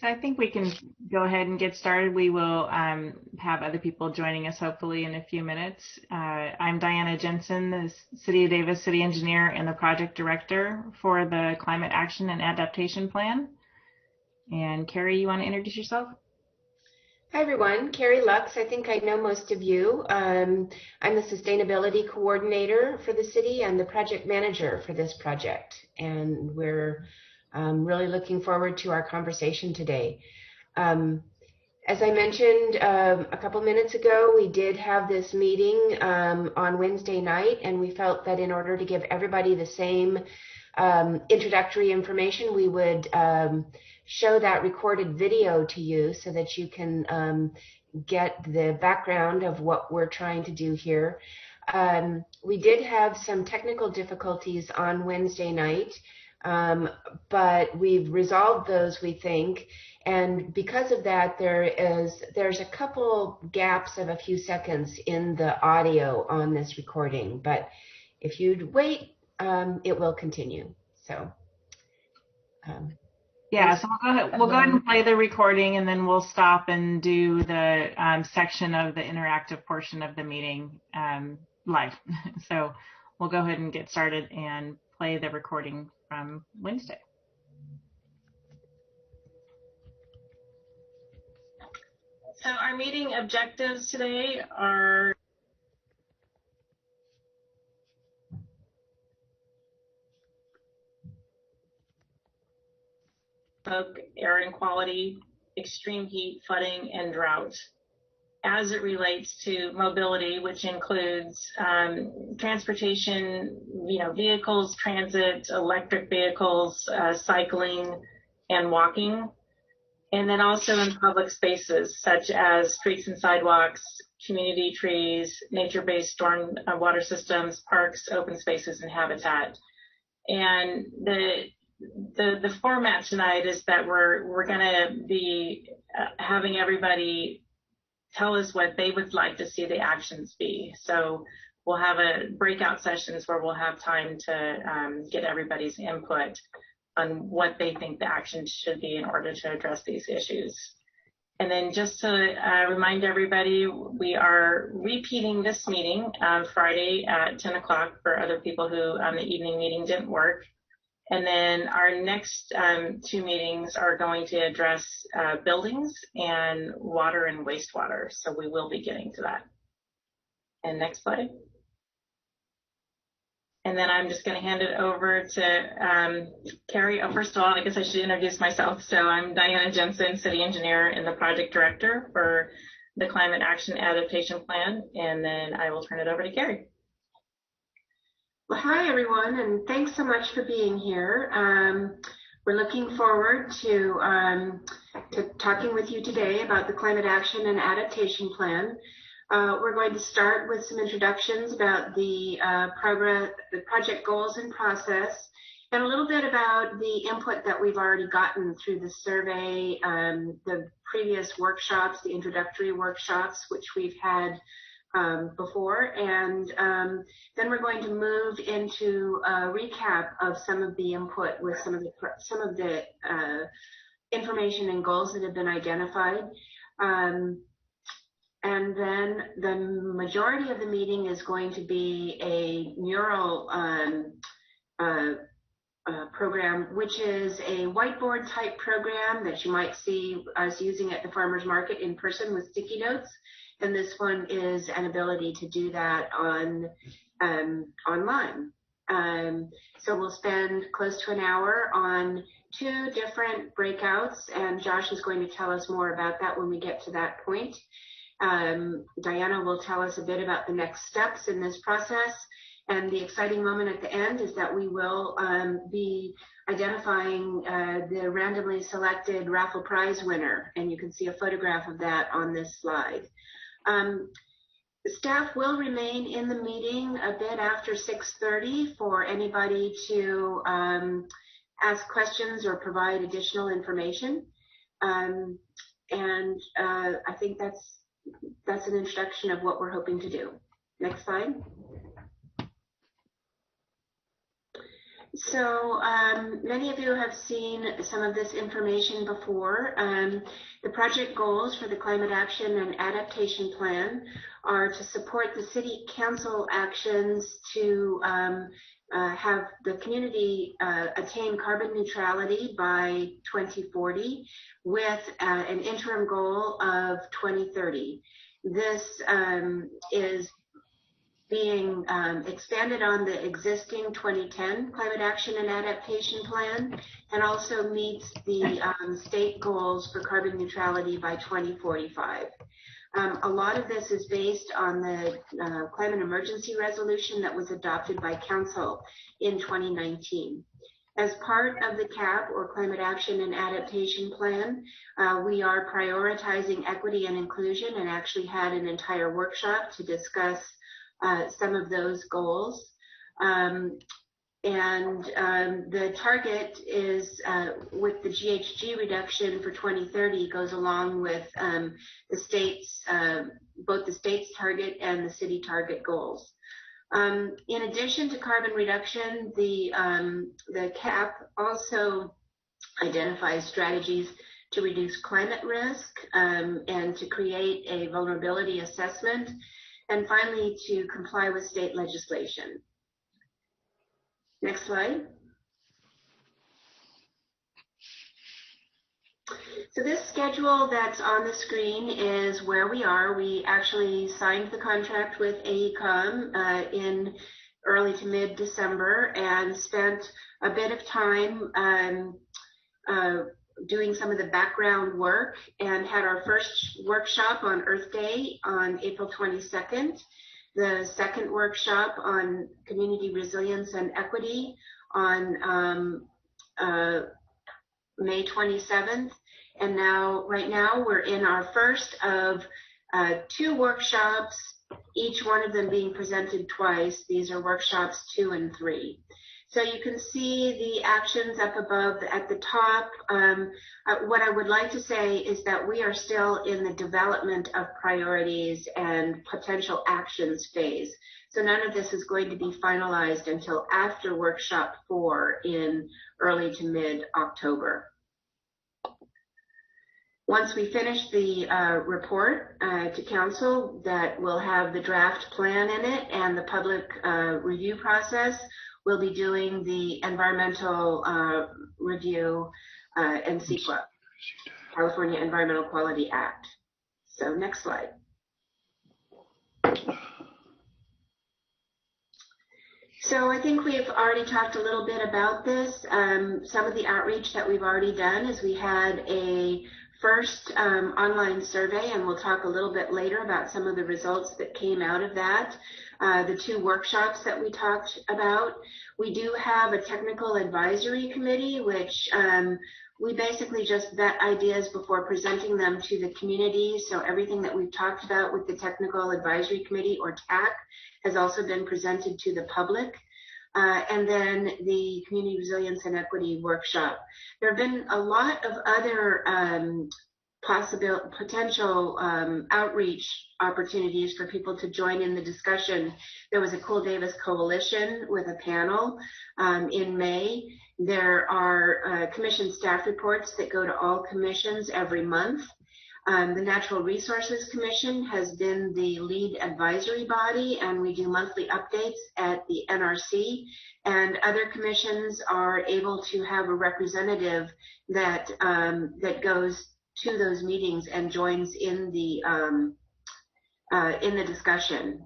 So I think we can go ahead and get started. We will have other people joining us hopefully in a few minutes. I'm Diana Jensen, the City of Davis City Engineer and the Project Director for the Climate Action and Adaptation Plan. And Carrie, you want to introduce yourself? Hi everyone, Carrie Lux. I think I know most of you. I'm the Sustainability Coordinator for the city and the Project Manager for this project. And we're really looking forward to our conversation today. As I mentioned a couple minutes ago, we did have this meeting on Wednesday night, and we felt that in order to give everybody the same introductory information, we would show that recorded video to you so that you can get the background of what we're trying to do here. We did have some technical difficulties on Wednesday night, but we've resolved those, we think. And because of that, there's a couple gaps of a few seconds in the audio on this recording. But if you'd wait, it will continue. So. Yeah, so we'll go ahead and play the recording, and then we'll stop and do the section of the interactive portion of the meeting live. So we'll go ahead and get started and play the recording from Wednesday. So our meeting objectives today are smoke, air inequality, extreme heat, flooding, and drought. As it relates to mobility, which includes transportation, vehicles, transit, electric vehicles, cycling, and walking. And then also in public spaces, such as streets and sidewalks, community trees, nature-based storm water systems, parks, open spaces, and habitat. And the format tonight is that we're going to be having everybody tell us what they would like to see the actions be. So we'll have breakout sessions where we'll have time to get everybody's input on what they think the actions should be in order to address these issues. And then just to remind everybody, we are repeating this meeting Friday at 10 o'clock for other people who the evening meeting didn't work. And then our next two meetings are going to address buildings and water and wastewater. So we will be getting to that. And next slide. And then I'm just going to hand it over to Carrie. Oh, first of all, I guess I should introduce myself. So I'm Diana Jensen, City Engineer and the Project Director for the Climate Action Adaptation Plan. And then I will turn it over to Carrie. Well, hi, everyone, and thanks so much for being here. We're looking forward to talking with you today about the Climate Action and Adaptation Plan. We're going to start with some introductions about the project goals and process, and a little bit about the input that we've already gotten through the survey, the previous workshops, the introductory workshops, which we've had before, and then we're going to move into a recap of some of the input with some of the information and goals that have been identified. And then the majority of the meeting is going to be a Mural program, which is a whiteboard type program that you might see us using at the farmers market in person with sticky notes. And this one is an ability to do that online. So we'll spend close to an hour on two different breakouts, and Josh is going to tell us more about that when we get to that point. Diana will tell us a bit about the next steps in this process. And the exciting moment at the end is that we will be identifying the randomly selected raffle prize winner. And you can see a photograph of that on this slide. Staff will remain in the meeting a bit after 6:30 for anybody to ask questions or provide additional information. And I think that's an introduction of what we're hoping to do. Next slide. So many of you have seen some of this information before. The project goals for the Climate Action and Adaptation Plan are to support the City Council actions to have the community attain carbon neutrality by 2040 with an interim goal of 2030. This is being expanded on the existing 2010 Climate Action and Adaptation Plan, and also meets the state goals for carbon neutrality by 2045. A lot of this is based on the climate emergency resolution that was adopted by Council in 2019. As part of the CAP, or Climate Action and Adaptation Plan, we are prioritizing equity and inclusion, and actually had an entire workshop to discuss some of those goals. The target is with the GHG reduction for 2030 goes along with the state's, both the state's target and the city target goals. In addition to carbon reduction, the CAP also identifies strategies to reduce climate risk and to create a vulnerability assessment, and finally to comply with state legislation. Next slide. So this schedule that's on the screen is where we are. We actually signed the contract with AECOM in early to mid-December and spent a bit of time doing some of the background work, and had our first workshop on Earth Day on April 22nd, the second workshop on community resilience and equity on May 27th, and right now we're in our first of two workshops, each one of them being presented twice. These are workshops 2 and 3. So you can see the actions up above at the top. What I would like to say is that we are still in the development of priorities and potential actions phase. So none of this is going to be finalized until after workshop 4 in early to mid-October. Once we finish the report to council, that will have the draft plan in it and the public review process, we'll be doing the environmental review and CEQA, California Environmental Quality Act. So next slide. So I think we've already talked a little bit about this. Some of the outreach that we've already done is we had a first online survey, and we'll talk a little bit later about some of the results that came out of that. The 2 workshops that we talked about. We do have a technical advisory committee, which we basically just vet ideas before presenting them to the community. So everything that we've talked about with the technical advisory committee, or TAC, has also been presented to the public. And then the community resilience and equity workshop. There have been a lot of other potential outreach opportunities for people to join in the discussion. There was a Cool Davis Coalition with a panel in May. There are commission staff reports that go to all commissions every month. The Natural Resources Commission has been the lead advisory body, and we do monthly updates at the NRC, and other commissions are able to have a representative that goes to those meetings and joins in the discussion.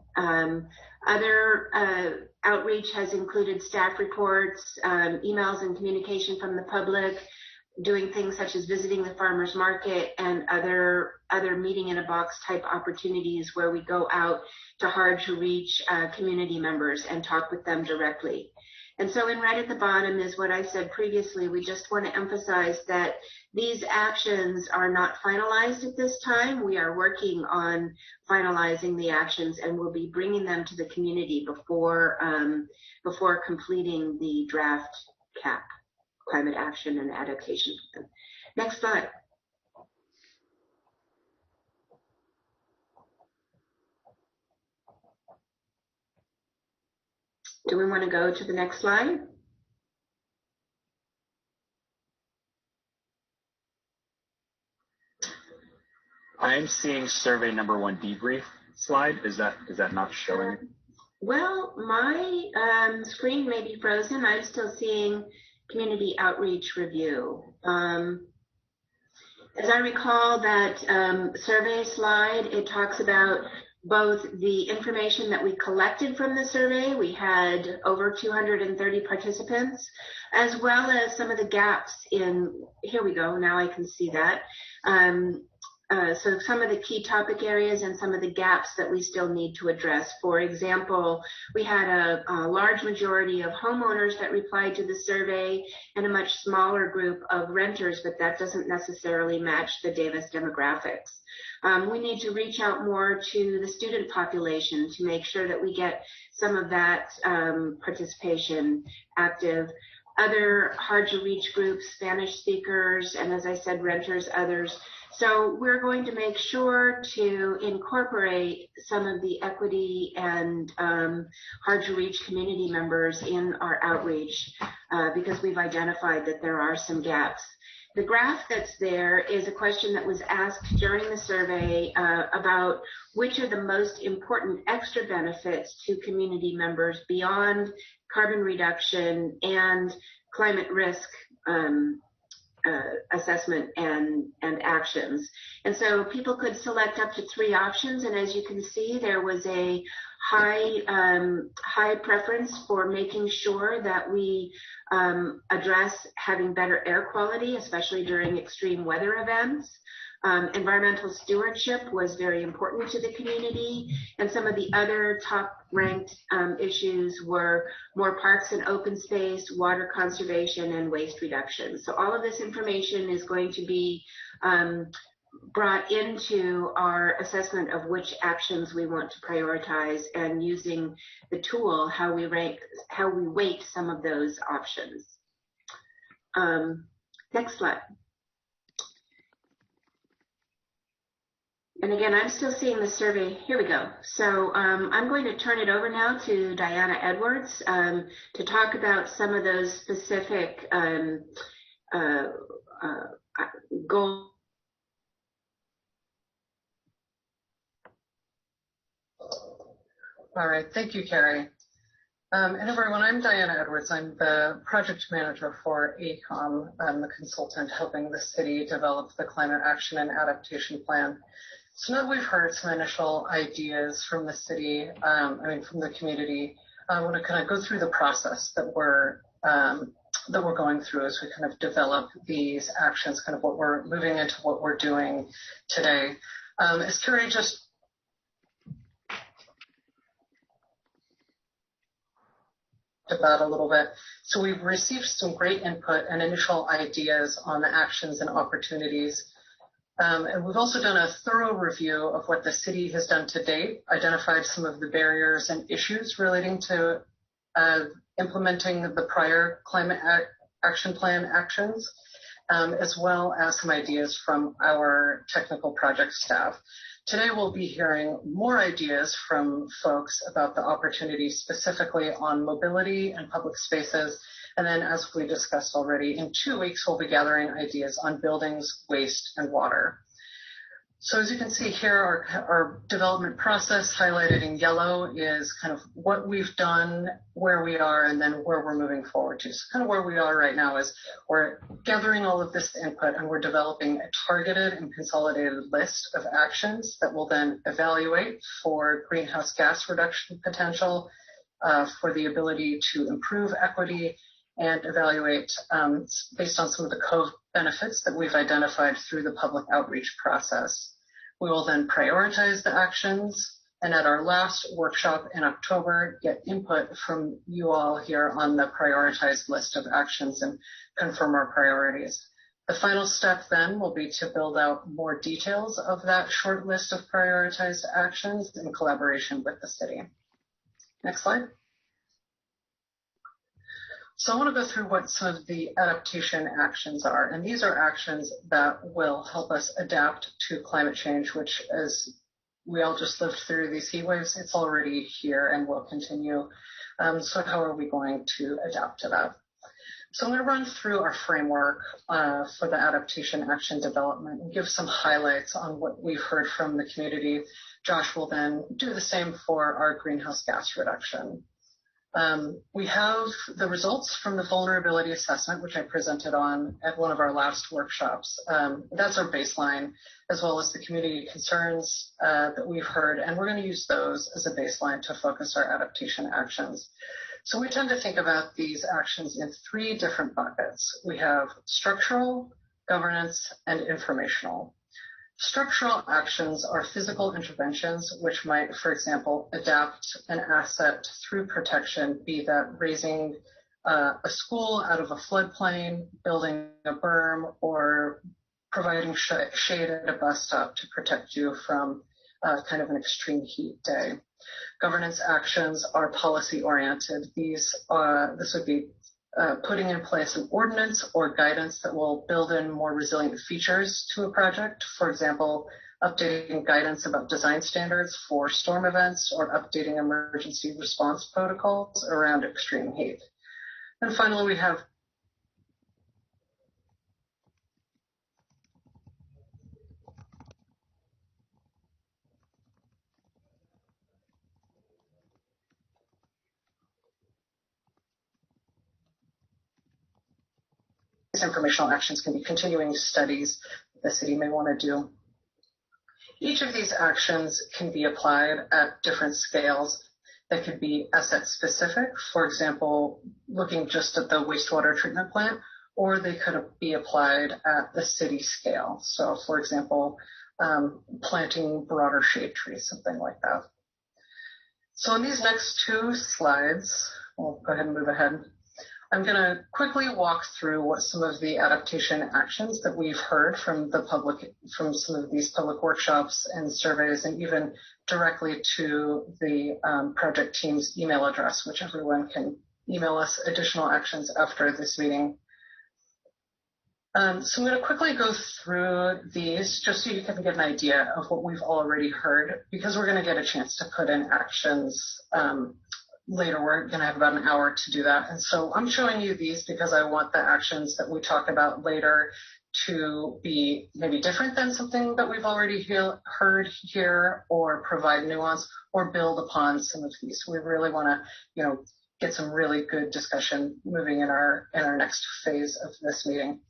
Other outreach has included staff reports, emails and communication from the public, doing things such as visiting the farmers market, and other meeting in a box type opportunities where we go out to hard to reach community members and talk with them directly. And so in red at the bottom is what I said previously. We just want to emphasize that these actions are not finalized at this time. We are working on finalizing the actions, and we'll be bringing them to the community before completing the draft CAP, Climate Action and Adaptation Plan. Next slide. Do we want to go to the next slide? I'm seeing survey number 1 debrief slide. Is that not showing? Well, my screen may be frozen. I'm still seeing community outreach review. As I recall, that survey slide, it talks about both the information that we collected from the survey. We had over 230 participants, as well as some of the gaps in, here we go, now I can see that. So some of the key topic areas and some of the gaps that we still need to address. For example, we had a large majority of homeowners that replied to the survey and a much smaller group of renters, but that doesn't necessarily match the Davis demographics. We need to reach out more to the student population to make sure that we get some of that participation active. Other hard to reach groups, Spanish speakers, and as I said, renters, others. So we're going to make sure to incorporate some of the equity and hard to reach community members in our outreach because we've identified that there are some gaps. The graph that's there is a question that was asked during the survey about which are the most important extra benefits to community members beyond carbon reduction and climate risk assessment and actions. And so people could select up to 3 options, and as you can see, there was a high preference for making sure that we address having better air quality, especially during extreme weather events. Environmental stewardship was very important to the community, and some of the other top-ranked issues were more parks and open space, water conservation, and waste reduction. So all of this information is going to be brought into our assessment of which actions we want to prioritize, and using the tool, how we weight some of those options. Next slide. And again, I'm still seeing the survey. Here we go. So I'm going to turn it over now to Diana Edwards to talk about some of those specific goals. All right, thank you, Carrie. And everyone, I'm Diana Edwards. I'm the project manager for AECOM. I'm the consultant helping the city develop the Climate Action and Adaptation Plan. So now that we've heard some initial ideas from the city, from the community, I want to kind of go through the process that we're going through as we kind of develop these actions, kind of what we're moving into, what we're doing today. As Carrie just about a little bit. So we've received some great input and initial ideas on the actions and opportunities. And we've also done a thorough review of what the city has done to date, identified some of the barriers and issues relating to implementing the prior climate action plan actions, as well as some ideas from our technical project staff. Today we'll be hearing more ideas from folks about the opportunities specifically on mobility and public spaces. And then, as we discussed already, in 2 weeks, we'll be gathering ideas on buildings, waste, and water. So as you can see here, our development process highlighted in yellow is kind of what we've done, where we are, and then where we're moving forward to. So kind of where we are right now is we're gathering all of this input, and we're developing a targeted and consolidated list of actions that we'll then evaluate for greenhouse gas reduction potential, for the ability to improve equity, and evaluate based on some of the co-benefits that we've identified through the public outreach process. We will then prioritize the actions, and at our last workshop in October, get input from you all here on the prioritized list of actions and confirm our priorities. The final step then will be to build out more details of that short list of prioritized actions in collaboration with the city. Next slide. So I want to go through what some of the adaptation actions are. And these are actions that will help us adapt to climate change, which, as we all just lived through these heat waves, it's already here and will continue. So how are we going to adapt to that? So I'm going to run through our framework for the adaptation action development and give some highlights on what we've heard from the community. Josh will then do the same for our greenhouse gas reduction. We have the results from the vulnerability assessment, which I presented on at one of our last workshops. That's our baseline, as well as the community concerns that we've heard, and we're going to use those as a baseline to focus our adaptation actions. So we tend to think about these actions in three different buckets. We have structural, governance, and informational. Structural actions are physical interventions, which might, for example, adapt an asset through protection, be that raising a school out of a floodplain, building a berm, or providing shade at a bus stop to protect you from kind of an extreme heat day. Governance actions are policy-oriented. This would be putting in place an ordinance or guidance that will build in more resilient features to a project. For example, updating guidance about design standards for storm events or updating emergency response protocols around extreme heat. And finally, we have informational actions can be continuing studies the city may want to do. Each of these actions can be applied at different scales. They could be asset specific, for example, looking just at the wastewater treatment plant, or they could be applied at the city scale. So, for example, planting broader shade trees, something like that. So in these next two slides, we'll go ahead and move ahead. I'm going to quickly walk through what some of the adaptation actions that we've heard from the public, from some of these public workshops and surveys, and even directly to the project team's email address, which everyone can email us additional actions after this meeting. So I'm going to quickly go through these just so you can get an idea of what we've already heard, because we're going to get a chance to put in actions later. We're going to have about an hour to do that. And so I'm showing you these because I want the actions that we talk about later to be maybe different than something that we've already heard here, or provide nuance or build upon some of these. We really want to, get some really good discussion moving in our next phase of this meeting.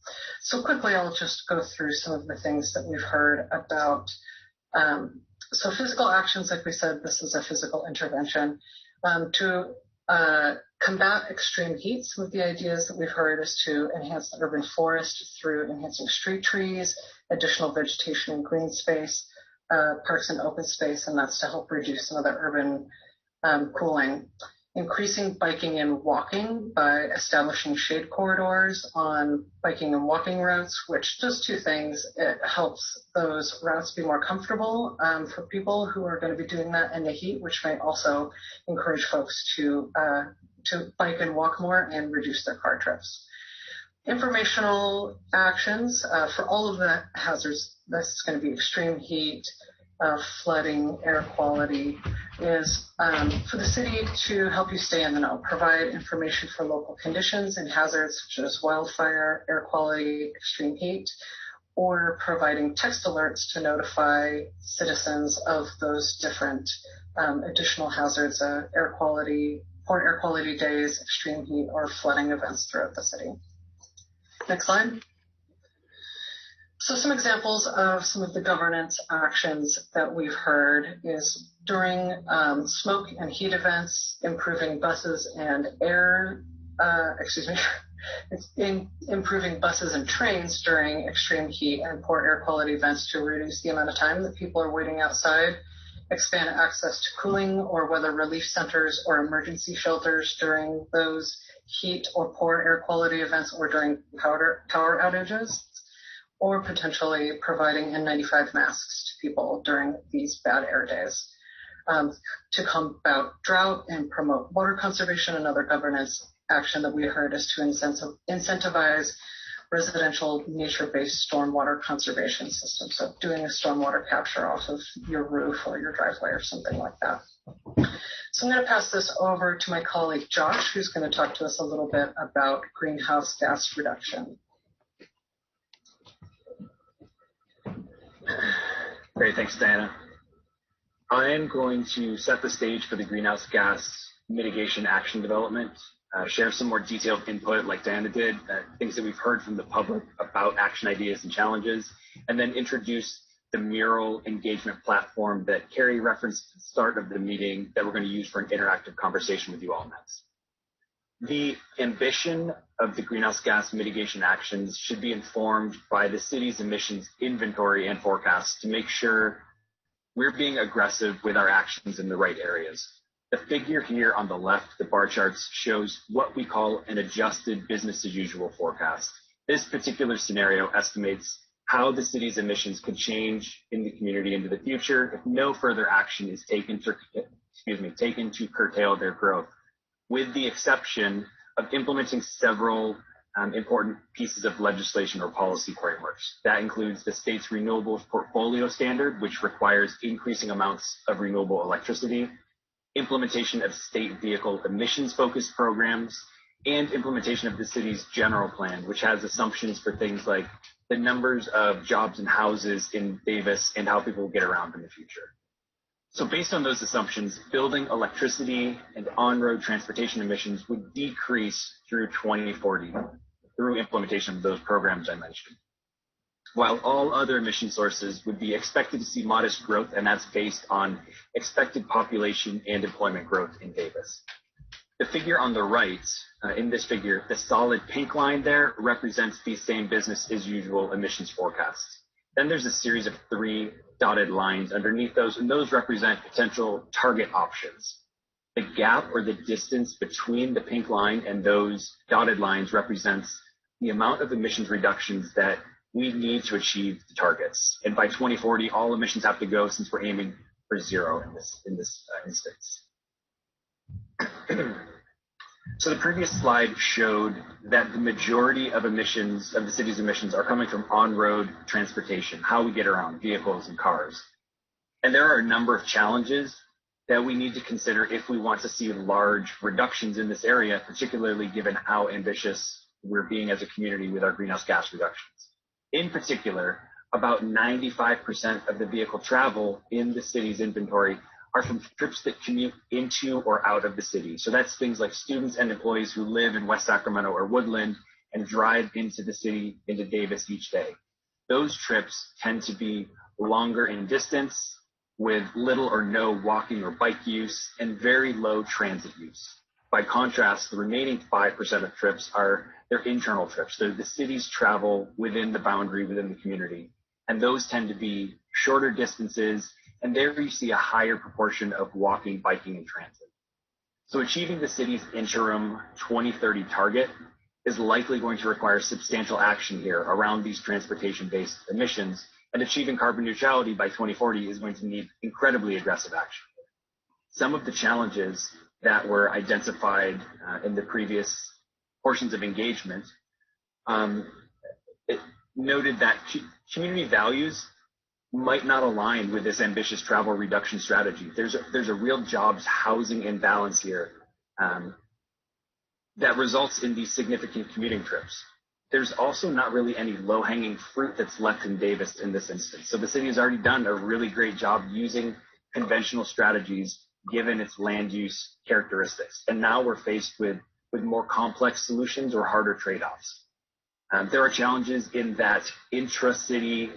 So quickly, I'll just go through some of the things that we've heard about. So physical actions, like we said, this is a physical intervention. To combat extreme heat, some of the ideas that we've heard is to enhance the urban forest through enhancing street trees, additional vegetation and green space, parks and open space, and that's to help reduce some of the urban cooling. Increasing biking and walking by establishing shade corridors on biking and walking routes, which does two things. It helps those routes be more comfortable for people who are going to be doing that in the heat, which might also encourage folks to bike and walk more and reduce their car trips. Informational actions for all of the hazards. That's going to be extreme heat, flooding, air quality, is for the city to help you stay in the know, provide information for local conditions and hazards such as wildfire, air quality, extreme heat, or providing text alerts to notify citizens of those different additional hazards, air quality, poor air quality days, extreme heat, or flooding events throughout the city. Next slide. So some examples of some of the governance actions that we've heard is during smoke and heat events, improving buses and improving buses and trains during extreme heat and poor air quality events to reduce the amount of time that people are waiting outside, expand access to cooling or weather relief centers or emergency shelters during those heat or poor air quality events or during power outages, or potentially providing N95 masks to people during these bad air days. To combat drought and promote water conservation, another governance action that we heard is to incentivize residential nature-based stormwater conservation systems. So doing a stormwater capture off of your roof or your driveway or something like that. So I'm going to pass this over to my colleague Josh, who's going to talk to us a little bit about greenhouse gas reduction. Great, thanks, Diana. I'm going to set the stage for the greenhouse gas mitigation action development, share some more detailed input like Diana did, things that we've heard from the public about action ideas and challenges, and then introduce the Mural engagement platform that Carrie referenced at the start of the meeting that we're going to use for an interactive conversation with you all next. The ambition of the greenhouse gas mitigation actions should be informed by the city's emissions inventory and forecast to make sure we're being aggressive with our actions in the right areas. The figure here on the left, the bar charts, shows what we call an adjusted business as usual forecast. This particular scenario estimates how the city's emissions could change in the community into the future if no further action is taken to curtail their growth, with the exception of implementing several important pieces of legislation or policy frameworks. That includes the state's renewables portfolio standard, which requires increasing amounts of renewable electricity, implementation of state vehicle emissions-focused programs, and implementation of the city's general plan, which has assumptions for things like the numbers of jobs and houses in Davis and how people will get around in the future. So based on those assumptions, building electricity and on-road transportation emissions would decrease through 2040 through implementation of those programs I mentioned, while all other emission sources would be expected to see modest growth, and that's based on expected population and employment growth in Davis. The figure on the right, in this figure, the solid pink line there represents the same business as usual emissions forecasts. Then there's a series of 3 dotted lines underneath those, and those represent potential target options. The gap or the distance between the pink line and those dotted lines represents the amount of emissions reductions that we need to achieve the targets. And by 2040, all emissions have to go, since we're aiming for 0 in this instance. So the previous slide showed that the majority of emissions, of the city's emissions, are coming from on-road transportation, how we get around, vehicles and cars. And there are a number of challenges that we need to consider if we want to see large reductions in this area, particularly given how ambitious we're being as a community with our greenhouse gas reductions. In particular, about 95% of the vehicle travel in the city's inventory are from trips that commute into or out of the city. So that's things like students and employees who live in West Sacramento or Woodland and drive into the city, into Davis each day. Those trips tend to be longer in distance, with little or no walking or bike use and very low transit use. By contrast, the remaining 5% of trips are their internal trips. They're the city's travel within the boundary, within the community. And those tend to be shorter distances, and there you see a higher proportion of walking, biking, and transit. So achieving the city's interim 2030 target is likely going to require substantial action here around these transportation-based emissions, and achieving carbon neutrality by 2040 is going to need incredibly aggressive action. Some of the challenges that were identified in the previous portions of engagement it noted that community values might not align with this ambitious travel reduction strategy. There's a real jobs housing imbalance here that results in these significant commuting trips. There's also not really any low-hanging fruit that's left in Davis in this instance. So the city has already done a really great job using conventional strategies given its land use characteristics. And now we're faced with more complex solutions or harder trade-offs. There are challenges in that intra-city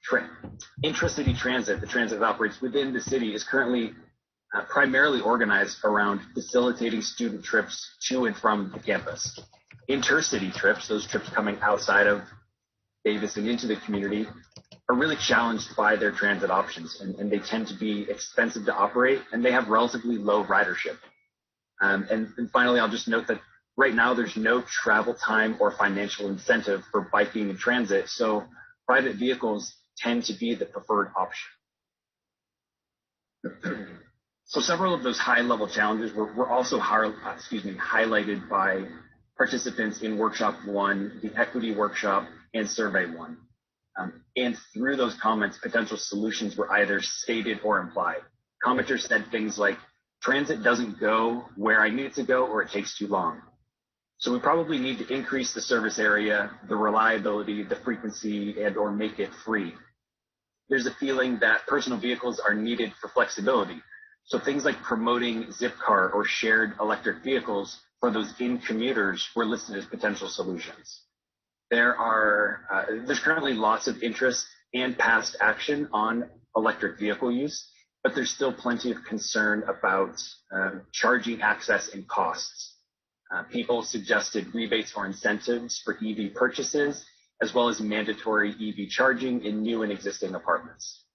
transit, the transit that operates within the city, is currently primarily organized around facilitating student trips to and from the campus. Intercity trips, those trips coming outside of Davis and into the community, are really challenged by their transit options, and they tend to be expensive to operate, and they have relatively low ridership. And finally, I'll just note that right now there's no travel time or financial incentive for biking and transit, so private vehicles tend to be the preferred option. So several of those high-level challenges were also highlighted by participants in Workshop 1, the Equity Workshop, and Survey 1. And through those comments, potential solutions were either stated or implied. Commenters said things like, transit doesn't go where I need it to go, or it takes too long. So we probably need to increase the service area, the reliability, the frequency, and or make it free. There's a feeling that personal vehicles are needed for flexibility. So things like promoting Zipcar or shared electric vehicles for those in-commuters were listed as potential solutions. There's currently lots of interest and past action on electric vehicle use, but there's still plenty of concern about charging access and costs. People suggested rebates or incentives for EV purchases, as well as mandatory EV charging in new and existing apartments.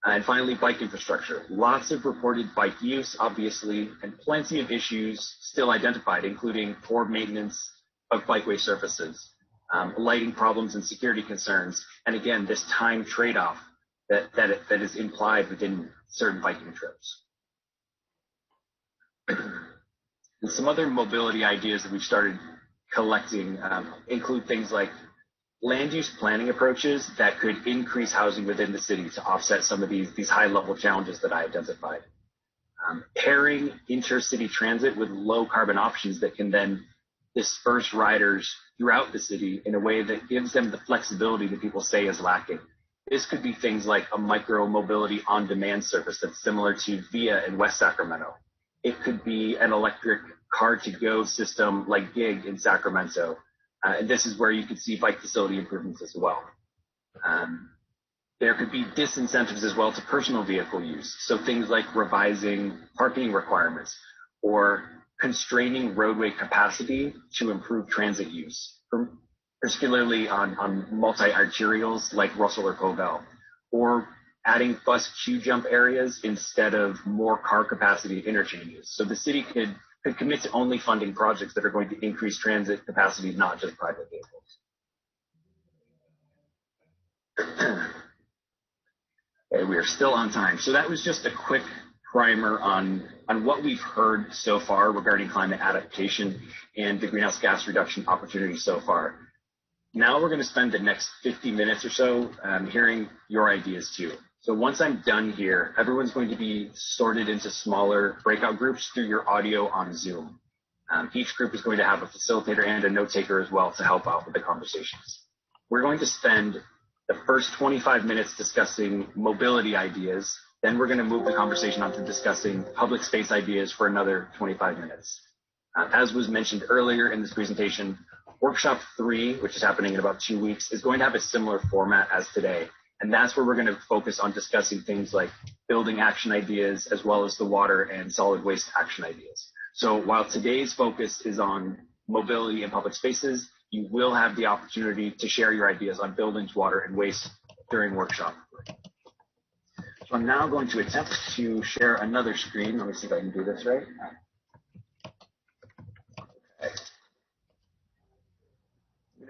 And finally, bike infrastructure. Lots of reported bike use, obviously, and plenty of issues still identified, including poor maintenance of bikeway surfaces, lighting problems and security concerns, and again, this time trade-off that is implied within certain biking trips. And some other mobility ideas that we've started collecting include things like land use planning approaches that could increase housing within the city to offset some of these high-level challenges that I identified. Pairing intercity transit with low-carbon options that can then disperse riders throughout the city in a way that gives them the flexibility that people say is lacking. This could be things like a micro-mobility on-demand service that's similar to VIA in West Sacramento. It could be an electric car-to-go system like GIG in Sacramento. And this is where you could see bike facility improvements as well. There could be disincentives as well to personal vehicle use. So things like revising parking requirements or constraining roadway capacity to improve transit use, particularly on multi-arterials like Russell or Covell, or adding bus queue jump areas instead of more car capacity interchanges. So the city could commit to only funding projects that are going to increase transit capacity, not just private vehicles. Okay, we are still on time. So that was just a quick primer on what we've heard so far regarding climate adaptation and the greenhouse gas reduction opportunity so far. Now we're going to spend the next 50 minutes or so hearing your ideas too. So once I'm done here, everyone's going to be sorted into smaller breakout groups through your audio on Zoom. Each group is going to have a facilitator and a note taker as well to help out with the conversations. We're going to spend the first 25 minutes discussing mobility ideas. Then we're going to move the conversation on to discussing public space ideas for another 25 minutes. As was mentioned earlier in this presentation, Workshop 3, which is happening in about 2 weeks, is going to have a similar format as today. And that's where we're going to focus on discussing things like building action ideas, as well as the water and solid waste action ideas. So while today's focus is on mobility and public spaces, you will have the opportunity to share your ideas on buildings, water, and waste during Workshop 3. So I'm now going to attempt to share another screen. Let me see if I can do this right. Okay.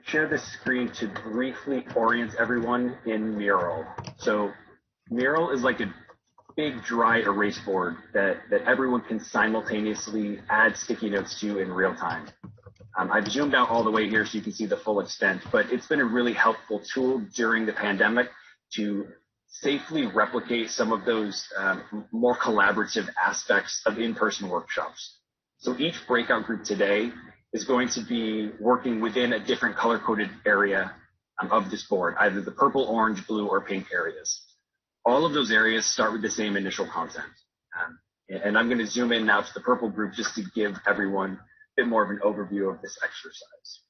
Share this screen to briefly orient everyone in Mural. So Mural is like a big dry erase board that everyone can simultaneously add sticky notes to in real time. I've zoomed out all the way here so you can see the full extent, but it's been a really helpful tool during the pandemic to safely replicate some of those more collaborative aspects of in-person workshops. So each breakout group today is going to be working within a different color-coded area of this board, either the purple, orange, blue, or pink areas. All of those areas start with the same initial content. And I'm going to zoom in now to the purple group just to give everyone a bit more of an overview of this exercise.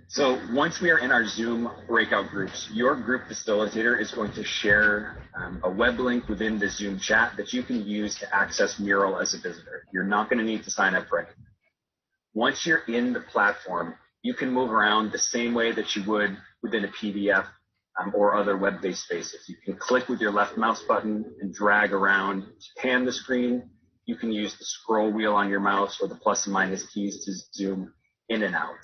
So once we are in our Zoom breakout groups, your group facilitator is going to share a web link within the Zoom chat that you can use to access Mural as a visitor. You're not going to need to sign up for anything. Once you're in the platform, you can move around the same way that you would within a PDF or other web-based spaces. You can click with your left mouse button and drag around to pan the screen. You can use the scroll wheel on your mouse or the plus and minus keys to zoom in and out.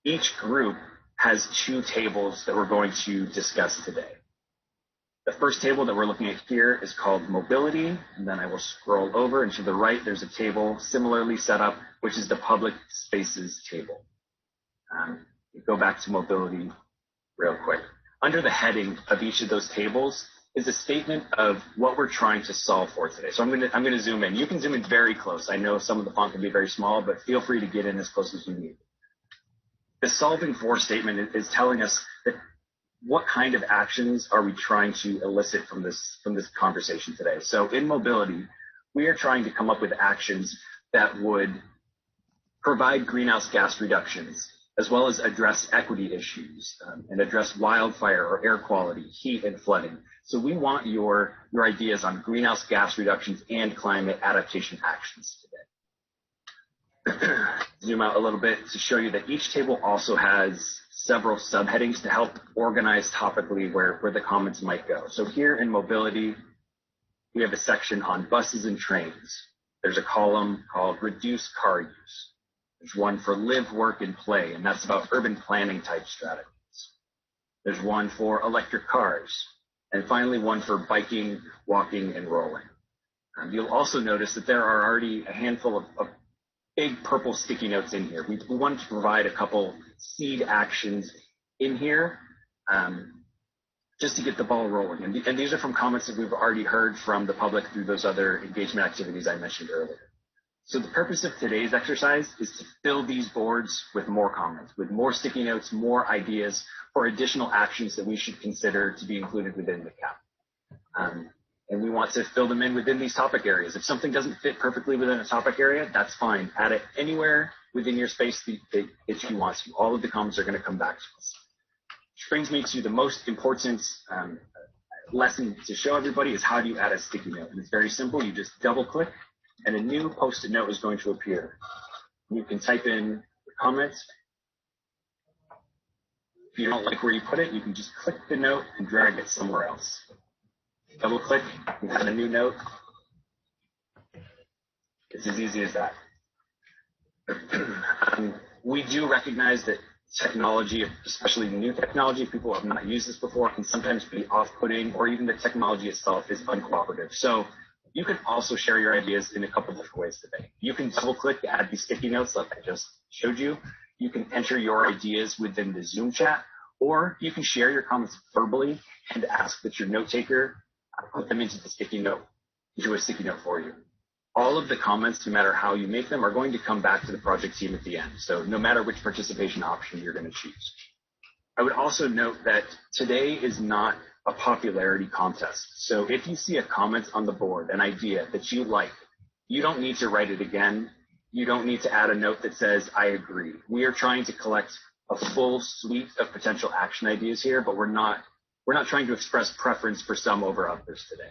Each group has 2 tables that we're going to discuss today. The first table that we're looking at here is called Mobility, and then I will scroll over, and to the right there's a table similarly set up, which is the Public Spaces table. Go back to Mobility real quick. Under the heading of each of those tables, is a statement of what we're trying to solve for today. So I'm gonna zoom in. You can zoom in very close. I know some of the font can be very small, but feel free to get in as close as you need. The solving for statement is telling us that what kind of actions are we trying to elicit from this conversation today. So in mobility, we are trying to come up with actions that would provide greenhouse gas reductions, as well as address equity issues and address wildfire or air quality, heat and flooding. So we want your ideas on greenhouse gas reductions and climate adaptation actions today. Zoom out a little bit to show you that each table also has several subheadings to help organize topically where the comments might go. So here in mobility, we have a section on buses and trains. There's a column called reduce car use. There's one for live, work, and play, and that's about urban planning type strategies. There's one for electric cars, and finally one for biking, walking, and rolling. You'll also notice that there are already a handful of big purple sticky notes in here. We wanted to provide a couple seed actions in here just to get the ball rolling. And these are from comments that we've already heard from the public through those other engagement activities I mentioned earlier. So the purpose of today's exercise is to fill these boards with more comments, with more sticky notes, more ideas for additional actions that we should consider to be included within the CAP. And we want to fill them in within these topic areas. If something doesn't fit perfectly within a topic area, that's fine. Add it anywhere within your space that you want to. All of the comments are going to come back to us. Which brings me to the most important lesson to show everybody is how do you add a sticky note. And it's very simple. You just double click and a new post-it note is going to appear. You can type in the comments. If you don't like where you put it, you can just click the note and drag it somewhere else. Double click, you have a new note. It's as easy as that. We do recognize that technology, especially new technology, if people have not used this before, can sometimes be off-putting, or even the technology itself is uncooperative. So you can also share your ideas in a couple different ways today. You can double click to add these sticky notes like I just showed you. You can enter your ideas within the Zoom chat, or you can share your comments verbally and ask that your note taker put them into a sticky note for you. All of the comments, no matter how you make them, are going to come back to the project team at the end. So no matter which participation option you're going to choose. I would also note that today is not a popularity contest. So if you see a comment on the board, an idea that you like, you don't need to write it again. You don't need to add a note that says, I agree. We are trying to collect a full suite of potential action ideas here, but we're not trying to express preference for some over others today.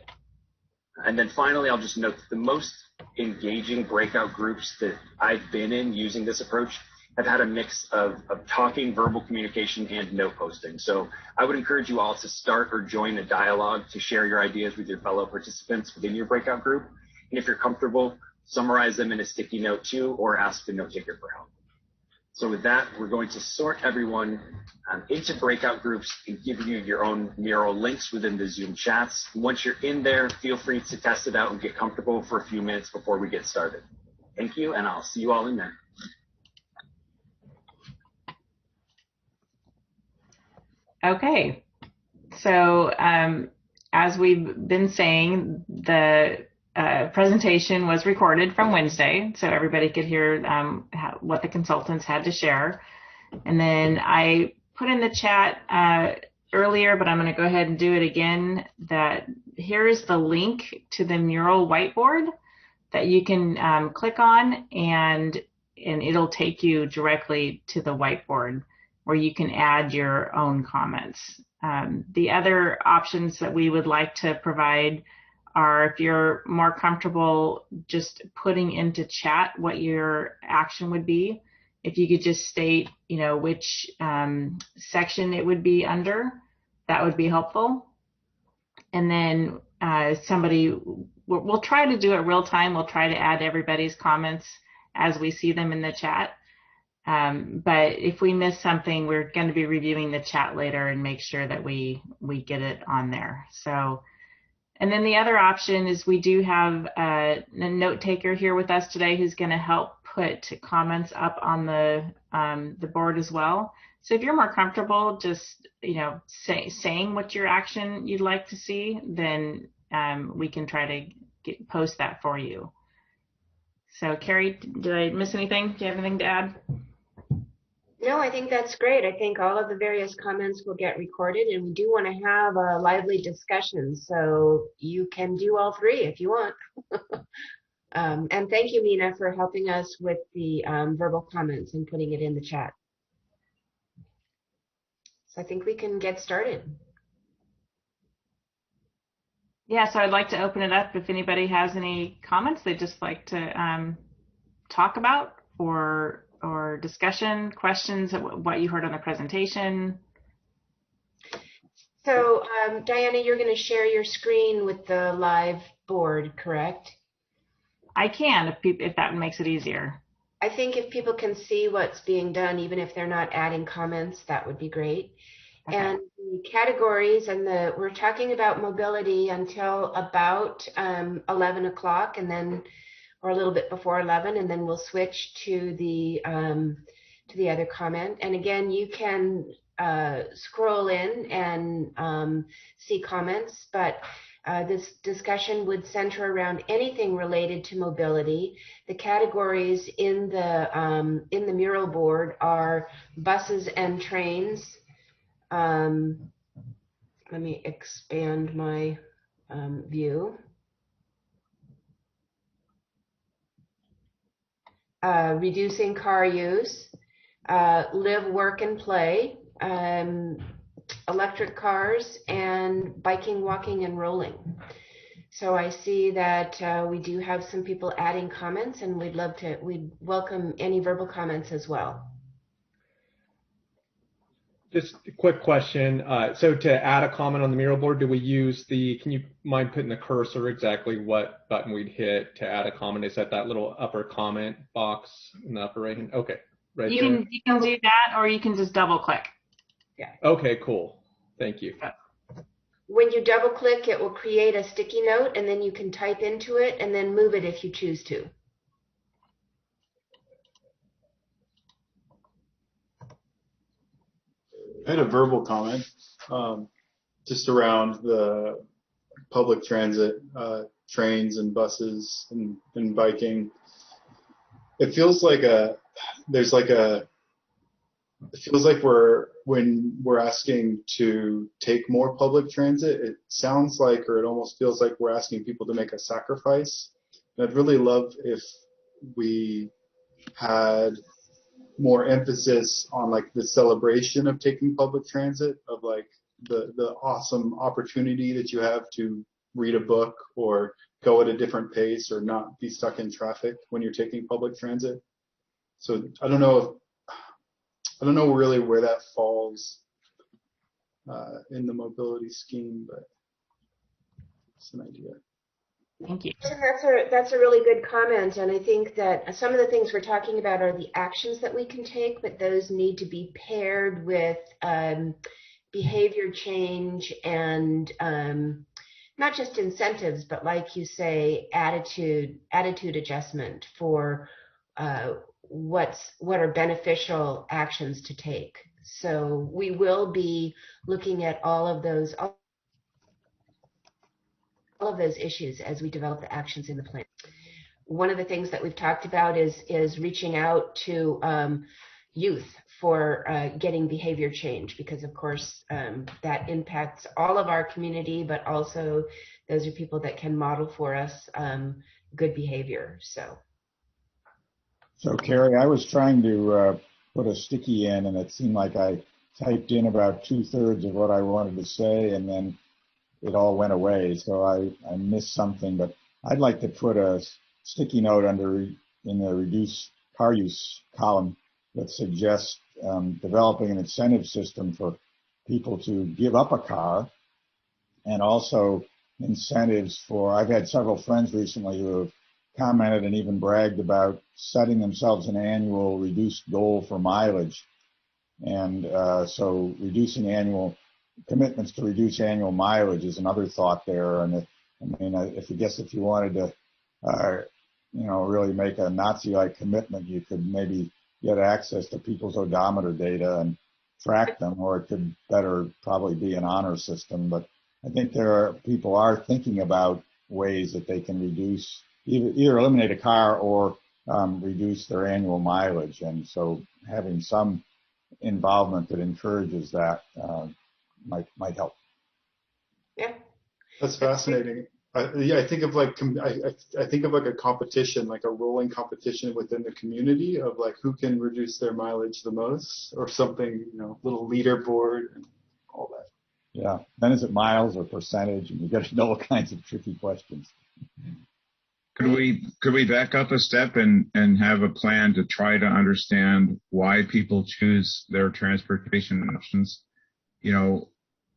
And then finally, I'll just note that the most engaging breakout groups that I've been in using this approach have had a mix of talking, verbal communication, and note posting. So I would encourage you all to start or join a dialogue to share your ideas with your fellow participants within your breakout group. And if you're comfortable, summarize them in a sticky note too, or ask the note taker for help. So with that, we're going to sort everyone into breakout groups and give you your own Mural links within the Zoom chats. Once you're in there, feel free to test it out and get comfortable for a few minutes before we get started. Thank you, and I'll see you all in there. Okay, so as we've been saying, the presentation was recorded from Wednesday, so everybody could hear what the consultants had to share. And then I put in the chat earlier, but I'm going to go ahead and do it again, that here's the link to the Mural whiteboard that you can click on, and it'll take you directly to the whiteboard where you can add your own comments. The other options that we would like to provide are, if you're more comfortable just putting into chat what your action would be, if you could just state, which section it would be under, that would be helpful. And then we'll try to do it real time. We'll try to add everybody's comments as we see them in the chat. But if we miss something, we're going to be reviewing the chat later and make sure that we get it on there. So, and then the other option is we do have a note taker here with us today who's going to help put comments up on the board as well. So if you're more comfortable just, saying what your action you'd like to see, then we can try to post that for you. So Carrie, did I miss anything? Do you have anything to add? No, I think that's great. I think all of the various comments will get recorded, and we do want to have a lively discussion. So you can do all three if you want. And thank you, Mina, for helping us with the verbal comments and putting it in the chat. So I think we can get started. Yeah, so I'd like to open it up if anybody has any comments they'd just like to talk about or discussion, questions, what you heard on the presentation. So Diana, you're going to share your screen with the live board, correct? I can, if that makes it easier. I think if people can see what's being done, even if they're not adding comments, that would be great. Okay. And the categories we're talking about mobility until about 11 o'clock, and then, or a little bit before 11, and then we'll switch to the other comment. And again, you can scroll in and see comments, but this discussion would center around anything related to mobility. The categories in the Mural board are buses and trains. Let me expand my view. Reducing car use, live, work, and play, electric cars, and biking, walking, and rolling. So I see that we do have some people adding comments, and we'd welcome any verbal comments as well. Just a quick question. So to add a comment on the Mural board, do we use can you mind putting the cursor exactly what button we'd hit to add a comment? Is that little upper comment box in the upper right hand? Okay. Right you can do that, or you can just double click. Yeah. Okay, cool. Thank you. When you double click, it will create a sticky note, and then you can type into it and then move it if you choose to. I had a verbal comment just around the public transit, trains and buses and biking. It feels like when we're asking to take more public transit, it sounds like, or it almost feels like we're asking people to make a sacrifice. And I'd really love if we had more emphasis on like the celebration of taking public transit, of like the awesome opportunity that you have to read a book or go at a different pace or not be stuck in traffic when you're taking public transit. So I don't know really where that falls in the mobility scheme, but it's an idea. Thank you. That's a really good comment, and I think that some of the things we're talking about are the actions that we can take, but those need to be paired with behavior change and not just incentives, but like you say, attitude adjustment for what are beneficial actions to take. So we will be looking at all of those issues as we develop the actions in the plan. One of the things that we've talked about is reaching out to youth for getting behavior change, because of course that impacts all of our community, but also those are people that can model for us good behavior. So Carrie, I was trying to put a sticky in, and it seemed like I typed in about 2/3 of what I wanted to say, and then it all went away. So I missed something, but I'd like to put a sticky note in the reduce car use column that suggests developing an incentive system for people to give up a car, and also incentives I've had several friends recently who have commented and even bragged about setting themselves an annual reduced goal for mileage. And so reducing annual commitments to reduce annual mileage is another thought there. And if you wanted to really make a Nazi-like commitment, you could maybe get access to people's odometer data and track them, or it could better probably be an honor system. But I think people are thinking about ways that they can reduce, either eliminate a car or reduce their annual mileage. And so having some involvement that encourages that might help. Yeah. That's fascinating. I think of I think of like a competition, like a rolling competition within the community of like who can reduce their mileage the most, or something, little leaderboard and all that. Yeah. Then is it miles or percentage? And you get into all kinds of tricky questions. Could we back up a step and have a plan to try to understand why people choose their transportation options?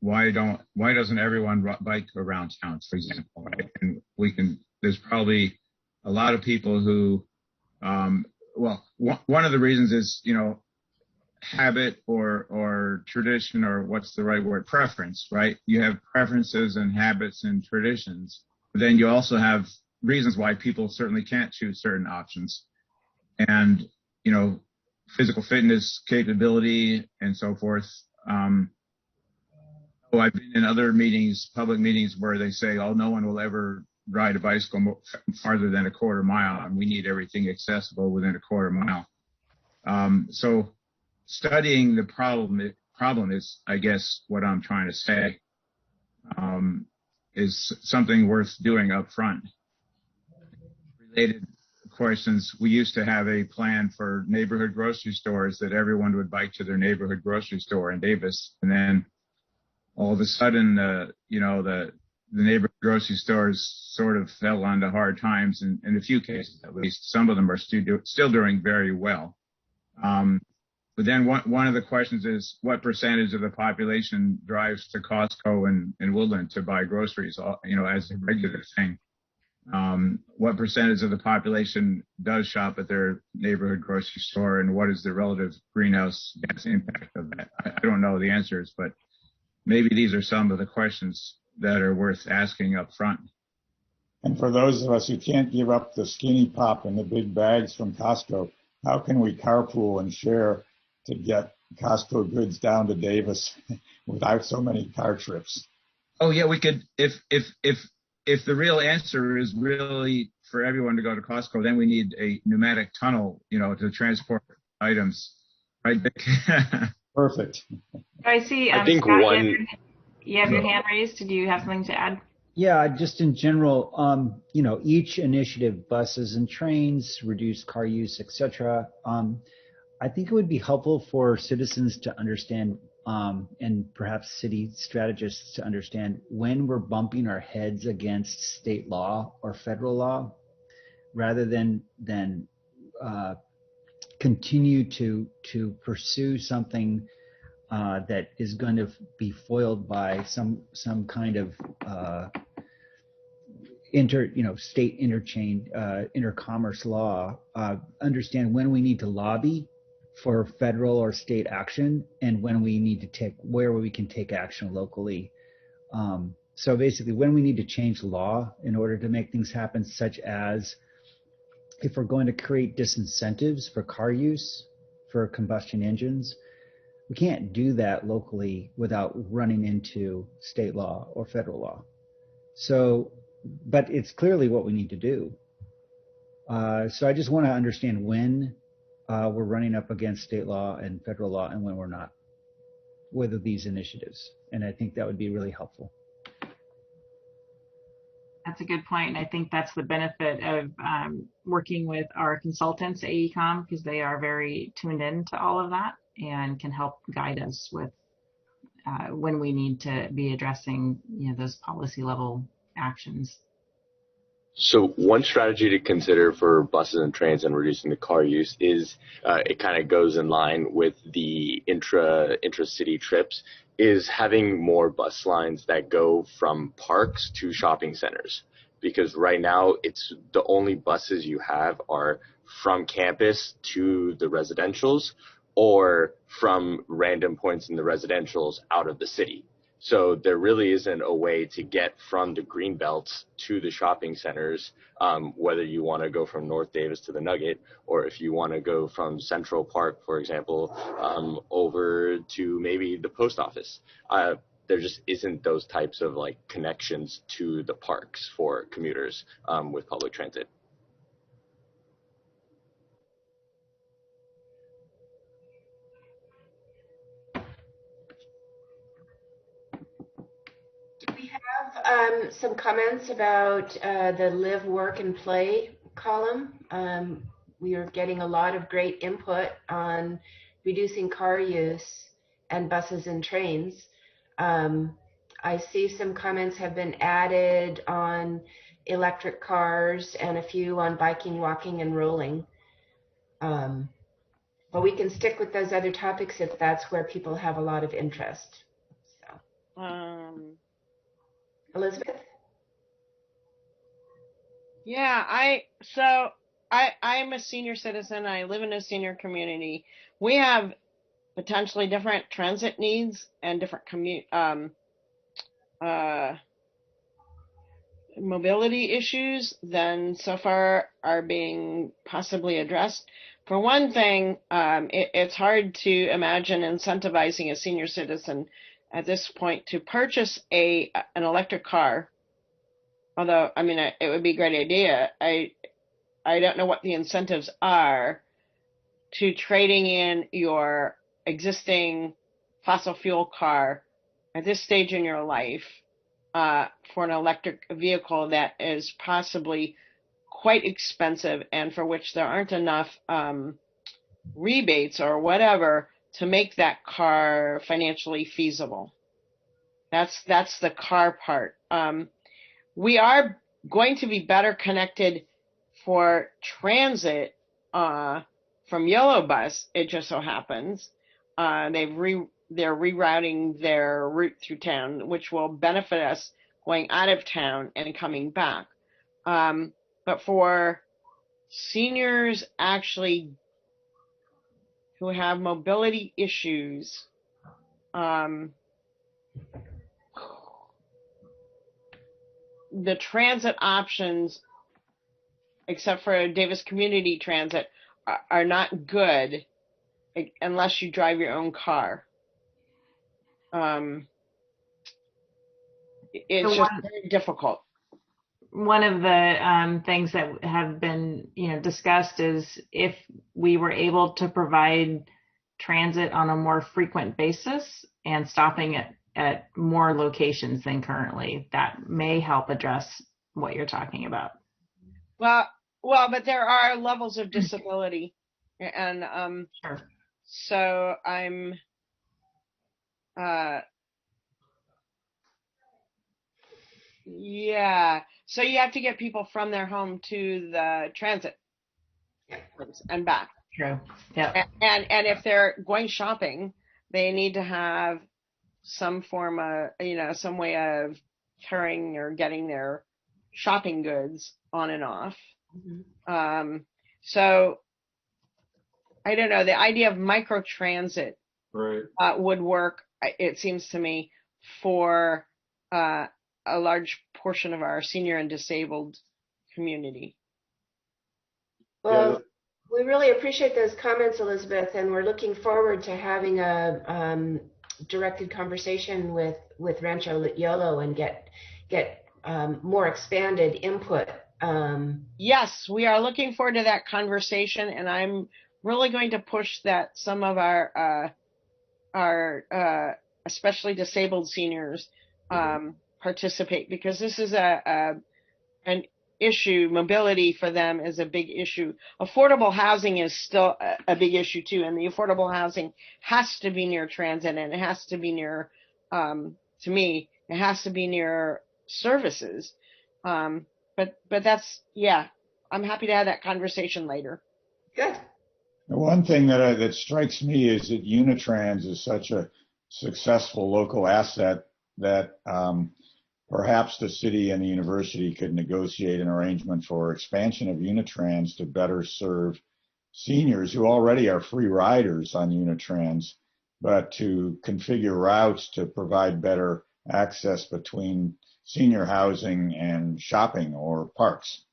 Why doesn't everyone bike around town, for example? Right? And there's probably a lot of people who, one of the reasons is, habit or tradition, or what's the right word, preference, right? You have preferences and habits and traditions, but then you also have reasons why people certainly can't choose certain options. And, physical fitness capability and so forth. I've been in other meetings, public meetings, where they say, oh, no one will ever ride a bicycle farther than a quarter mile, and we need everything accessible within a quarter mile. So studying the problem is, I guess, what I'm trying to say, is something worth doing up front. Related questions, we used to have a plan for neighborhood grocery stores that everyone would bike to their neighborhood grocery store in Davis, and then all of a sudden, the neighborhood grocery stores sort of fell onto hard times in a few cases, at least. Some of them are still doing very well. But then one of the questions is, what percentage of the population drives to Costco and Woodland to buy groceries, as a regular thing? What percentage of the population does shop at their neighborhood grocery store, and what is the relative greenhouse gas impact of that? I don't know the answers, but maybe these are some of the questions that are worth asking up front. And for those of us who can't give up the skinny pop and the big bags from Costco, how can we carpool and share to get Costco goods down to Davis without so many car trips? Oh yeah, we could. If the real answer is really for everyone to go to Costco, then we need a pneumatic tunnel, to transport items. Right? Perfect. I see. I think Scott, you have your hand raised. Did you have something to add? Yeah, just in general, each initiative, buses and trains, reduce car use, etc. I think it would be helpful for citizens to understand, and perhaps city strategists to understand, when we're bumping our heads against state law or federal law, rather than continue to pursue something that is going to be foiled by some kind of state interchange, intercommerce law. Understand when we need to lobby for federal or state action, and when we need to where we can take action locally. So basically, when we need to change law in order to make things happen, such as if we're going to create disincentives for car use for combustion engines, we can't do that locally without running into state law or federal law. So, but it's clearly what we need to do. So I just want to understand when we're running up against state law and federal law, and when we're not, with these initiatives. And I think that would be really helpful. That's a good point. I think that's the benefit of working with our consultants, AECOM, because they are very tuned in to all of that and can help guide us with when we need to be addressing those policy level actions. So one strategy to consider for buses and trains and reducing the car use is it kind of goes in line with the intra-city trips, is having more bus lines that go from parks to shopping centers. Because right now, it's the only buses you have are from campus to the residentials, or from random points in the residentials out of the city. So there really isn't a way to get from the green belts to the shopping centers, whether you want to go from North Davis to the Nugget, or if you want to go from Central Park, for example, over to maybe the post office. There just isn't those types of like connections to the parks for commuters with public transit. We have some comments about the live, work, and play column. We are getting a lot of great input on reducing car use and buses and trains. I see some comments have been added on electric cars and a few on biking, walking, and rolling. But we can stick with those other topics if that's where people have a lot of interest. So. Elizabeth? Yeah, I'm a senior citizen. I live in a senior community. We have potentially different transit needs and different mobility issues than so far are being possibly addressed. For one thing, it's hard to imagine incentivizing a senior citizen at this point to purchase an electric car. Although, I mean, it would be a great idea. I don't know what the incentives are to trading in your existing fossil fuel car at this stage in your life for an electric vehicle that is possibly quite expensive and for which there aren't enough rebates or whatever to make that car financially feasible. That's the car part. We are going to be better connected for transit from Yellow Bus. It just so happens they're rerouting their route through town, which will benefit us going out of town and coming back. But for seniors actually who have mobility issues, the transit options, except for Davis Community Transit, are not good unless you drive your own car. It's just very difficult. One of the things that have been, discussed is if we were able to provide transit on a more frequent basis and stopping at more locations than currently, that may help address what you're talking about. Well, but there are levels of disability, and sure. So I'm yeah. So you have to get people from their home to the transit and back. True. Yeah. And if they're going shopping, they need to have some form of, some way of carrying or getting their shopping goods on and off. Mm-hmm. So I don't know. The idea of microtransit would work, it seems to me, for a large portion of our senior and disabled community. Well, we really appreciate those comments, Elizabeth, and we're looking forward to having a directed conversation with Rancho Yolo and get more expanded input. Yes, we are looking forward to that conversation, and I'm really going to push that some of our especially disabled seniors participate, because this is an issue. Mobility for them is a big issue. Affordable housing is still a big issue too, and the affordable housing has to be near transit, and it has to be near, to me, it has to be near services. But that's, I'm happy to have that conversation later. Good. One thing that strikes me is that Unitrans is such a successful local asset that perhaps the city and the university could negotiate an arrangement for expansion of Unitrans to better serve seniors who already are free riders on Unitrans, but to configure routes to provide better access between senior housing and shopping or parks.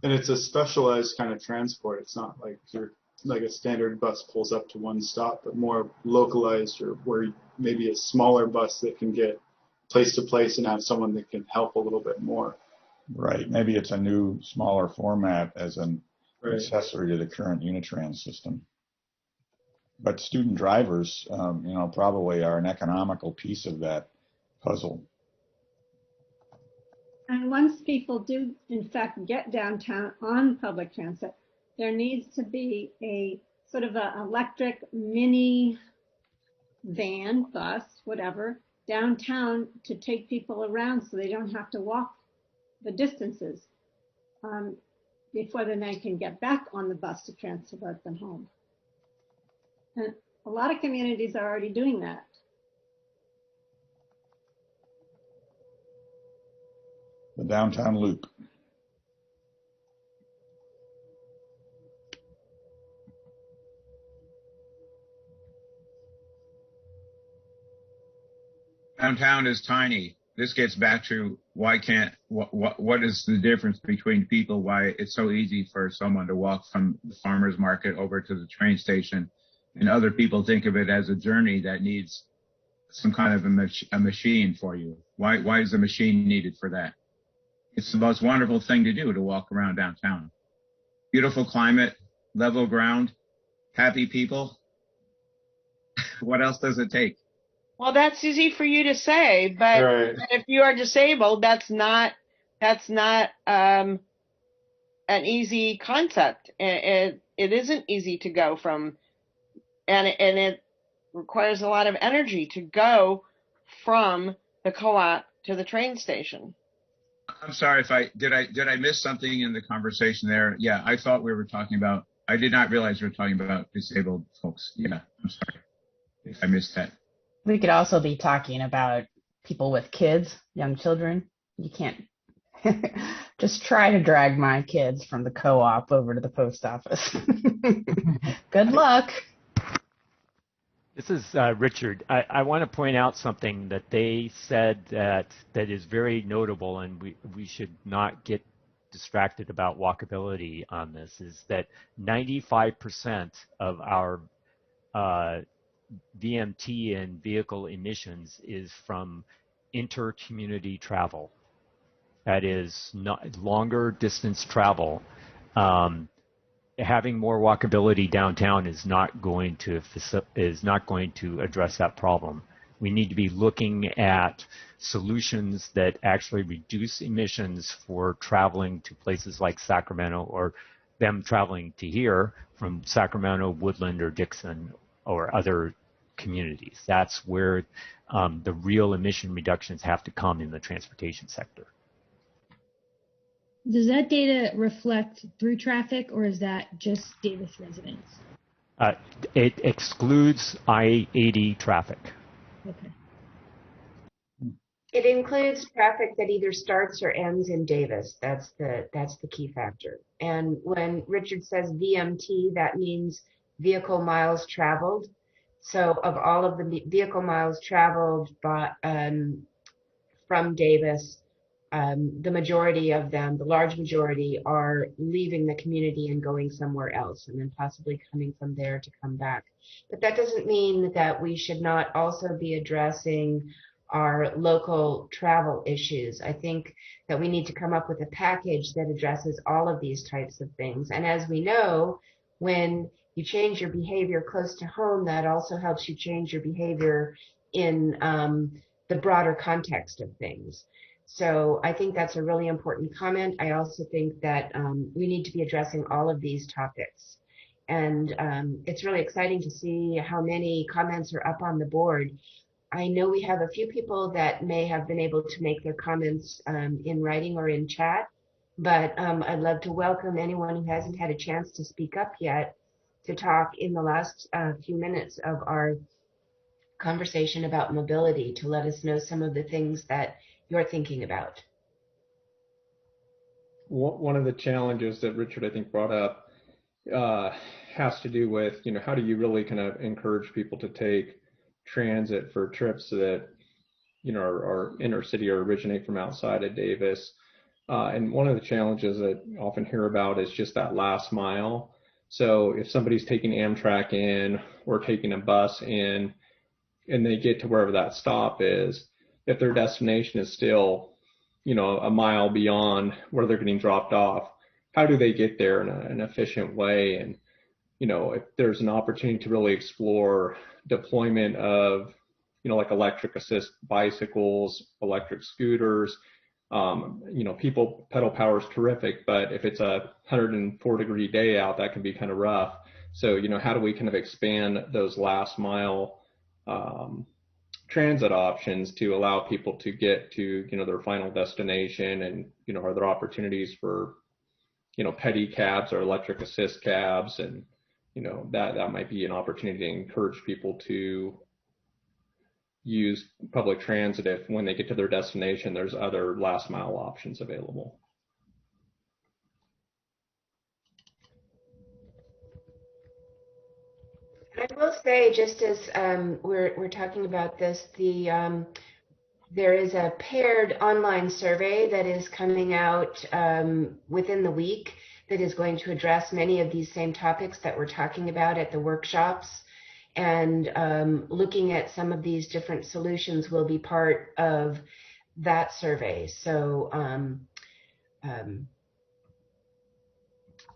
And it's a specialized kind of transport. It's not like a standard bus pulls up to one stop, but more localized, or where maybe a smaller bus that can get place to place and have someone that can help a little bit more. Right. Maybe it's a new, smaller format as an accessory to the current Unitrans system. But student drivers, probably are an economical piece of that puzzle. And once people do, in fact, get downtown on public transit, there needs to be a sort of an electric mini van, bus, whatever, downtown to take people around so they don't have to walk the distances before then they can get back on the bus to transport them home. And a lot of communities are already doing that. The downtown loop. Downtown is tiny. This gets back to what is the difference between people, why it's so easy for someone to walk from the farmer's market over to the train station, and other people think of it as a journey that needs some kind of a machine for you. Why is a machine needed for that? It's the most wonderful thing to do, to walk around downtown. Beautiful climate, level ground, happy people. What else does it take? Well, that's easy for you to say, but if you are disabled, that's not an easy concept. It isn't easy to go from, and it requires a lot of energy to go from the co-op to the train station. I'm sorry if did I miss something in the conversation there? Yeah, I thought we were talking about. I did not realize we were talking about disabled folks. Yeah, I'm sorry if I missed that. We could also be talking about people with kids, young children. You can't just try to drag my kids from the co-op over to the post office. Good luck. This is Richard. I want to point out something that they said that is very notable, and we should not get distracted about walkability on this, is that 95% of our VMT and vehicle emissions is from inter-community travel. That is not longer distance travel. Having more walkability downtown is not going to address that problem. We need to be looking at solutions that actually reduce emissions for traveling to places like Sacramento, or them traveling to here from Sacramento, Woodland, or Dixon, or other communities. That's where the real emission reductions have to come in the transportation sector. Does that data reflect through traffic, or is that just Davis residents? It excludes I-80 traffic. Okay. It includes traffic that either starts or ends in Davis. That's the key factor. And when Richard says VMT, that means vehicle miles traveled. So of all of the vehicle miles traveled from Davis, the majority of them, the large majority, are leaving the community and going somewhere else, and then possibly coming from there to come back. But that doesn't mean that we should not also be addressing our local travel issues. I think that we need to come up with a package that addresses all of these types of things. And as we know, when you change your behavior close to home, that also helps you change your behavior in the broader context of things. So I think that's a really important comment. I also think that we need to be addressing all of these topics. And it's really exciting to see how many comments are up on the board. I know we have a few people that may have been able to make their comments in writing or in chat, but I'd love to welcome anyone who hasn't had a chance to speak up yet to talk in the last few minutes of our conversation about mobility, to let us know some of the things that you're thinking about. One of the challenges that Richard, I think, brought up has to do with, how do you really kind of encourage people to take transit for trips that are inner city or originate from outside of Davis. And one of the challenges that I often hear about is just that last mile. So if somebody's taking Amtrak in or taking a bus in and they get to wherever that stop is, if their destination is still, a mile beyond where they're getting dropped off, how do they get there in an efficient way? And, if there's an opportunity to really explore deployment of, like electric assist bicycles, electric scooters, people pedal power is terrific, but if it's a 104-degree day out, that can be kind of rough. So, how do we kind of expand those last mile transit options to allow people to get to, their final destination? And, are there opportunities for, petty cabs or electric assist cabs? And, that might be an opportunity to encourage people to use public transit if when they get to their destination, there's other last mile options available. I will say, just as we're talking about this, there is a paired online survey that is coming out within the week that is going to address many of these same topics that we're talking about at the workshops. And looking at some of these different solutions will be part of that survey. So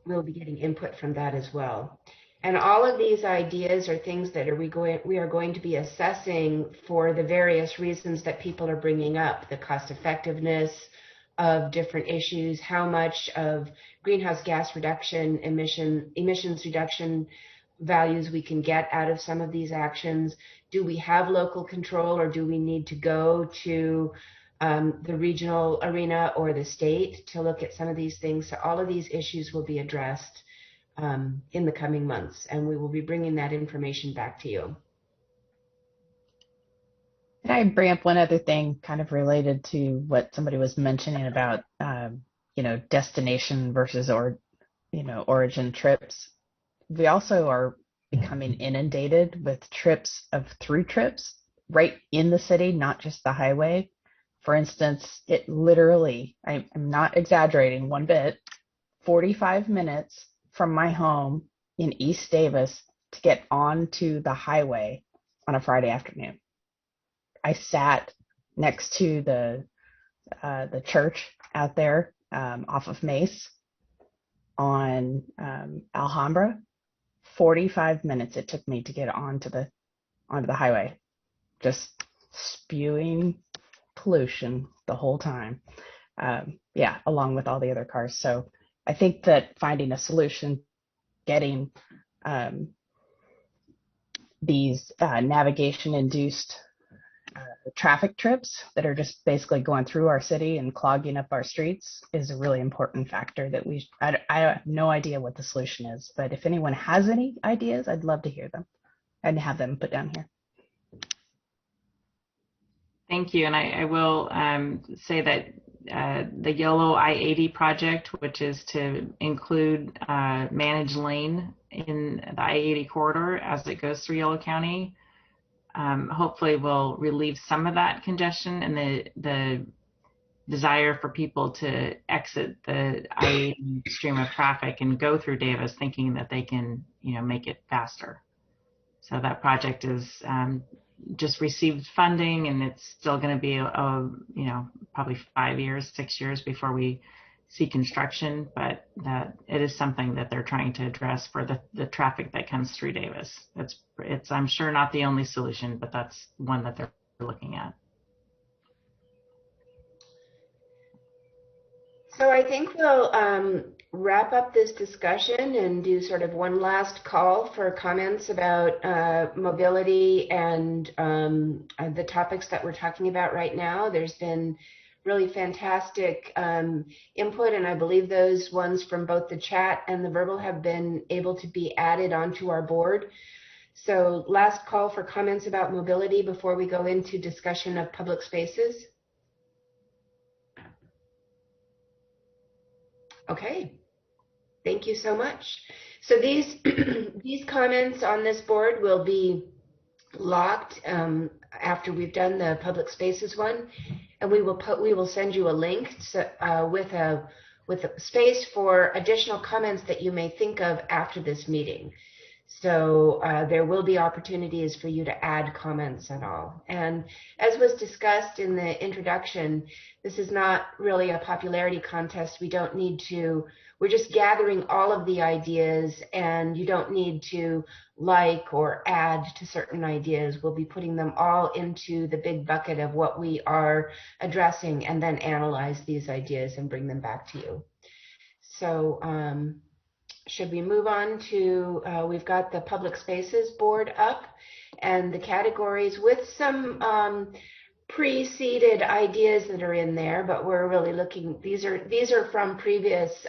we'll be getting input from that as well. And all of these ideas are things that we are going to be assessing for the various reasons that people are bringing up: the cost effectiveness of different issues, how much of greenhouse gas reduction, emissions reduction values we can get out of some of these actions. Do we have local control, or do we need to go to the regional arena or the state to look at some of these things? So all of these issues will be addressed in the coming months, and we will be bringing that information back to you. Can I bring up one other thing kind of related to what somebody was mentioning about, destination versus origin trips? We also are becoming inundated with through trips right in the city, not just the highway. For instance, it literally, I'm not exaggerating one bit, 45 minutes from my home in East Davis to get onto the highway on a Friday afternoon. I sat next to the church out there off of Mace on Alhambra. 45 minutes it took me to get onto the highway, just spewing pollution the whole time. Along with all the other cars. So I think that finding a solution, getting these navigation-induced traffic trips that are just basically going through our city and clogging up our streets is a really important factor that I have no idea what the solution is, but if anyone has any ideas, I'd love to hear them and have them put down here. Thank you. And I will say that the Yellow I-80 project, which is to include managed lane in the I-80 corridor as it goes through Yellow County, hopefully will relieve some of that congestion and the desire for people to exit the I-80 stream of traffic and go through Davis thinking that they can, make it faster. So that project is just received funding, and it's still going to be probably 5 years, 6 years before we see construction, but that it is something that they're trying to address for the traffic that comes through Davis. It's I'm sure not the only solution, but that's one that they're looking at. So I think we'll wrap up this discussion and do sort of one last call for comments about mobility and the topics that we're talking about right now. There's been really fantastic input, and I believe those ones from both the chat and the verbal have been able to be added onto our board. So last call for comments about mobility before we go into discussion of public spaces. Okay, thank you so much. So these these comments on this board will be locked after we've done the public spaces one, and we will send you a link with a space for additional comments that you may think of after this meeting. So there will be opportunities for you to add comments and all. And as was discussed in the introduction, this is not really a popularity contest. We don't need to, we're just gathering all of the ideas, and you don't need to like or add to certain ideas. We'll be putting them all into the big bucket of what we are addressing, and then analyze these ideas and bring them back to you. So should we move on to, we've got the public spaces board up and the categories with some pre-seeded ideas that are in there, but we're really looking, these are from previous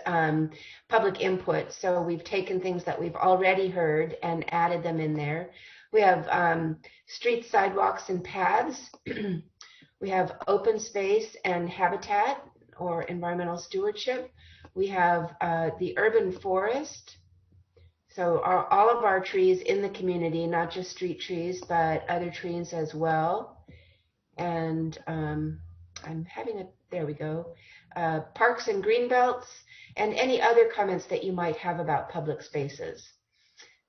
public input. So we've taken things that we've already heard and added them in there. We have streets, sidewalks, and paths. We have open space and habitat or environmental stewardship. We have the urban forest. So all of our trees in the community, not just street trees, but other trees as well. And I'm having there we go. Parks and green belts, and any other comments that you might have about public spaces.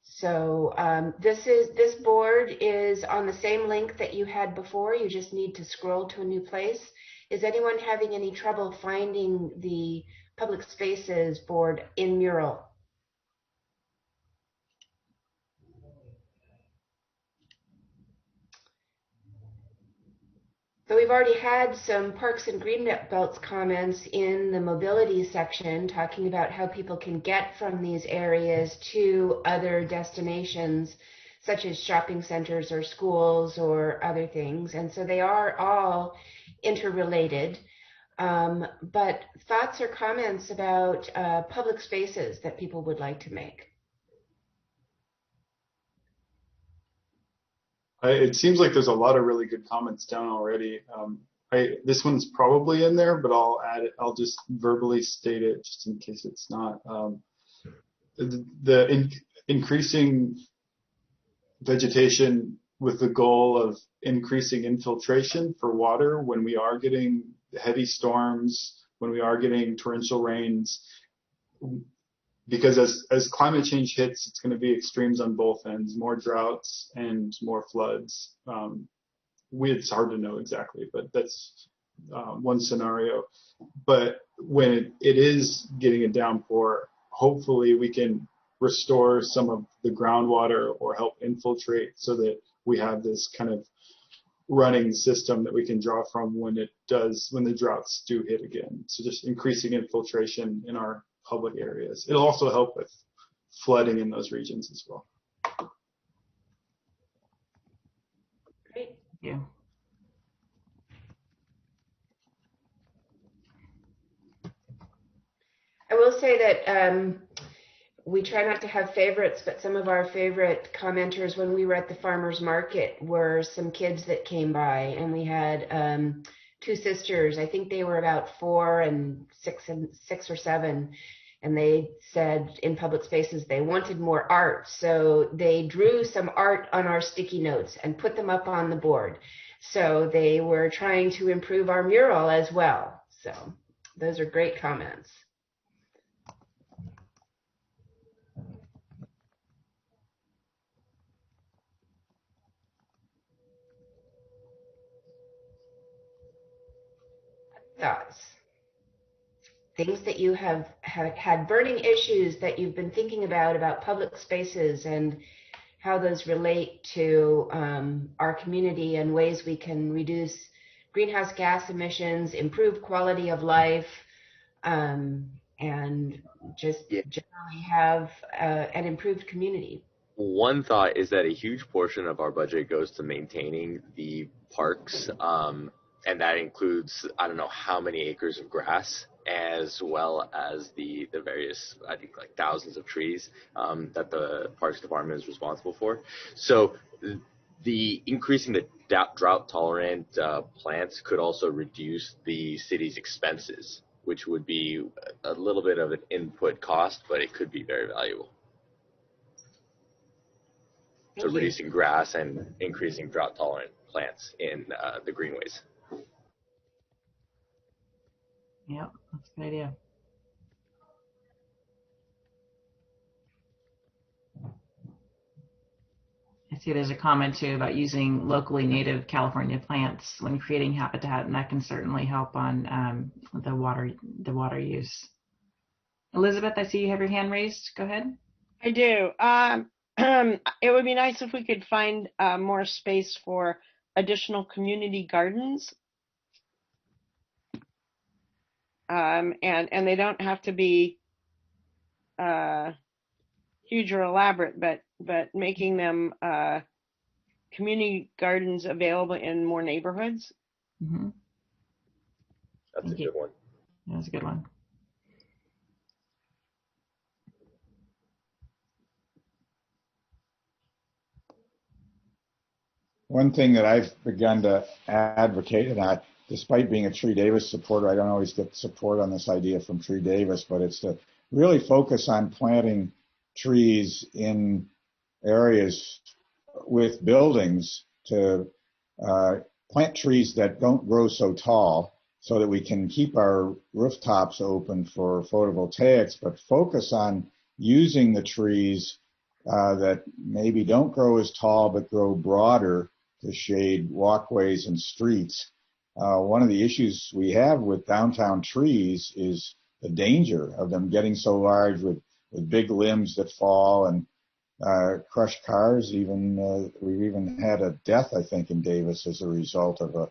So this board is on the same link that you had before. You just need to scroll to a new place. Is anyone having any trouble finding the public spaces board in Mural? So we've already had some parks and green belts comments in the mobility section, talking about how people can get from these areas to other destinations, such as shopping centers or schools or other things. And so they are all interrelated. But thoughts or comments about public spaces that people would like to make? It seems like there's a lot of really good comments down already. This one's probably in there, but I'll add it. I'll just verbally state it just in case it's not. Increasing vegetation with the goal of increasing infiltration for water when we are getting heavy storms, when we are getting torrential rains, because as climate change hits, it's going to be extremes on both ends, more droughts and more floods. It's hard to know exactly, but that's one scenario. But when it is getting a downpour, hopefully we can restore some of the groundwater or help infiltrate so that we have this kind of running system that we can draw from when the droughts do hit again. So just increasing infiltration in our public areas. It'll also help with flooding in those regions as well. Great. Yeah. I will say that we try not to have favorites, but some of our favorite commenters when we were at the farmers market were some kids that came by, and we had two sisters. I think they were about 4 and 6 or 7. And they said in public spaces they wanted more art. So they drew some art on our sticky notes and put them up on the board. So they were trying to improve our mural as well. So those are great comments. Thoughts? Things that you have had burning issues that you've been thinking about public spaces and how those relate to our community and ways we can reduce greenhouse gas emissions, improve quality of life, and just generally have an improved community. One thought is that a huge portion of our budget goes to maintaining the parks, and that includes, I don't know how many acres of grass, as well as the various, I think, like thousands of trees that the Parks Department is responsible for. So the increasing the drought-tolerant plants could also reduce the city's expenses, which would be a little bit of an input cost, but it could be very valuable. So reducing grass and increasing drought tolerant plants in the greenways. Yep, that's a good idea. I see there's a comment too about using locally native California plants when creating habitat, and that can certainly help on the water use. Elizabeth, I see you have your hand raised. Go ahead. I do. It would be nice if we could find more space for additional community gardens. And they don't have to be huge or elaborate, but making them community gardens available in more neighborhoods. Mm-hmm. That's a good one. That's a good one. One thing that I've begun to advocate, and despite being a Tree Davis supporter, I don't always get support on this idea from Tree Davis, but it's to really focus on planting trees in areas with buildings to plant trees that don't grow so tall so that we can keep our rooftops open for photovoltaics, but focus on using the trees that maybe don't grow as tall but grow broader to shade walkways and streets. One of the issues we have with downtown trees is the danger of them getting so large with big limbs that fall and crush cars. We've even had a death, I think, in Davis as a result of a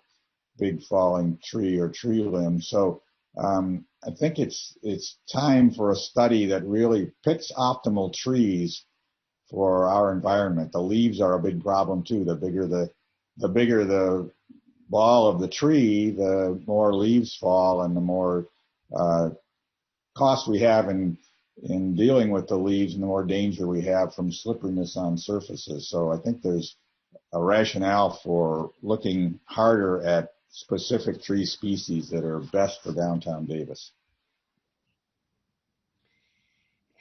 big falling tree or tree limb. So I think it's time for a study that really picks optimal trees for our environment. The leaves are a big problem too. The bigger the ball of the tree, the more leaves fall and the more cost we have in dealing with the leaves and the more danger we have from slipperiness on surfaces. So I think there's a rationale for looking harder at specific tree species that are best for downtown Davis.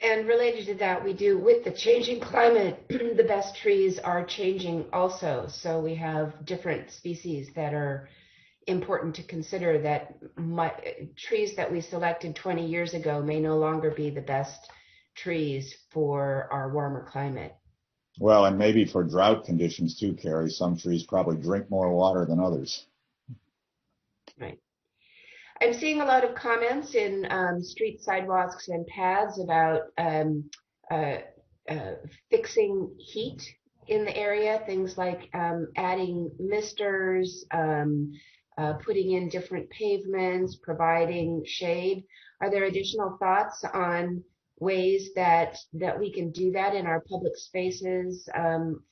And related to that, we do, with the changing climate, the best trees are changing also. So we have different species that are important to consider, that trees that we selected 20 years ago may no longer be the best trees for our warmer climate. Well, and maybe for drought conditions too, Carrie. Some trees probably drink more water than others. Right. I'm seeing a lot of comments in street sidewalks and paths about fixing heat in the area, things like adding misters, putting in different pavements, providing shade. Are there additional thoughts on ways that we can do that in our public spaces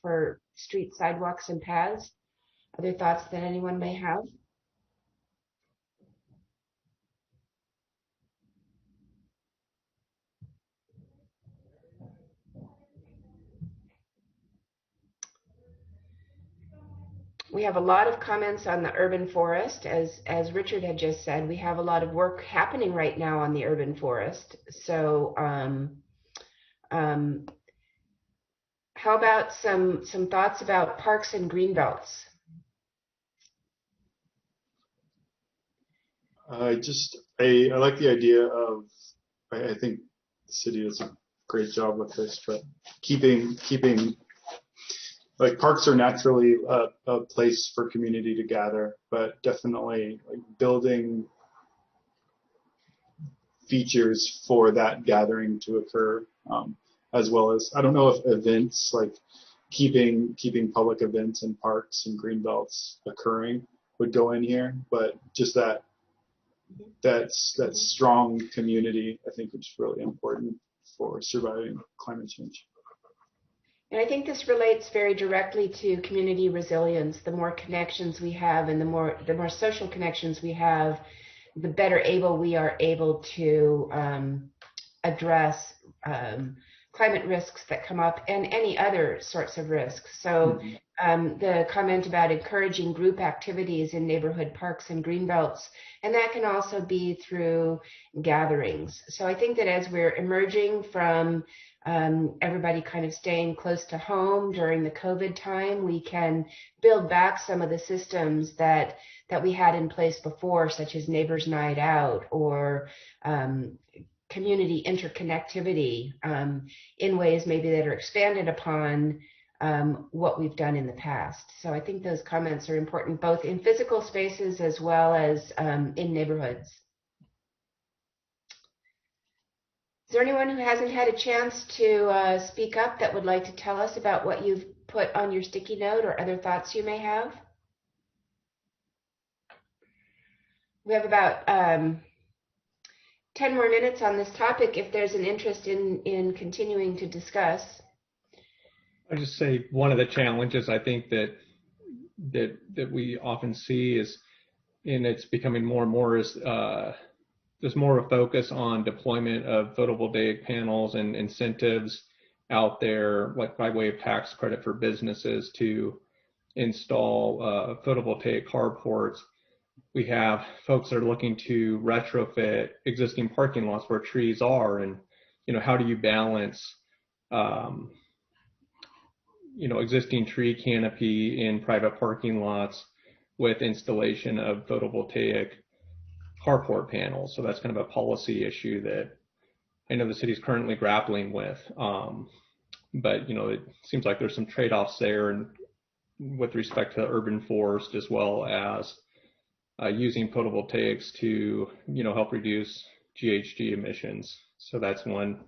for street sidewalks and paths? Other thoughts that anyone may have? We have a lot of comments on the urban forest. As Richard had just said, we have a lot of work happening right now on the urban forest. So how about some thoughts about parks and greenbelts? I like the idea of, I think the city does a great job with this, but keeping like parks are naturally a place for community to gather, but definitely like building features for that gathering to occur, as well as, I don't know if events, like keeping public events in parks and greenbelts occurring would go in here, but just that strong community, I think, is really important for surviving climate change. And I think this relates very directly to community resilience. The more connections we have and the more social connections we have, the better we are able to address climate risks that come up and any other sorts of risks. So the comment about encouraging group activities in neighborhood parks and greenbelts, and that can also be through gatherings. So I think that as we're emerging from everybody kind of staying close to home during the COVID time, we can build back some of the systems that we had in place before, such as Neighbors Night Out or community interconnectivity in ways maybe that are expanded upon what we've done in the past. So I think those comments are important both in physical spaces as well as in neighborhoods. Is there anyone who hasn't had a chance to speak up that would like to tell us about what you've put on your sticky note or other thoughts you may have? We have about 10 more minutes on this topic if there's an interest in continuing to discuss. I'll just say one of the challenges I think that we often see is, and it's becoming more and more, is there's more of a focus on deployment of photovoltaic panels and incentives out there, like by way of tax credit for businesses to install photovoltaic carports. We have folks that are looking to retrofit existing parking lots where trees are, and how do you balance existing tree canopy in private parking lots with installation of photovoltaic carport panels? So that's kind of a policy issue that I know the city's currently grappling with. But it seems like there's some trade-offs there, and with respect to urban forest as well as using photovoltaics to help reduce GHG emissions. So that's one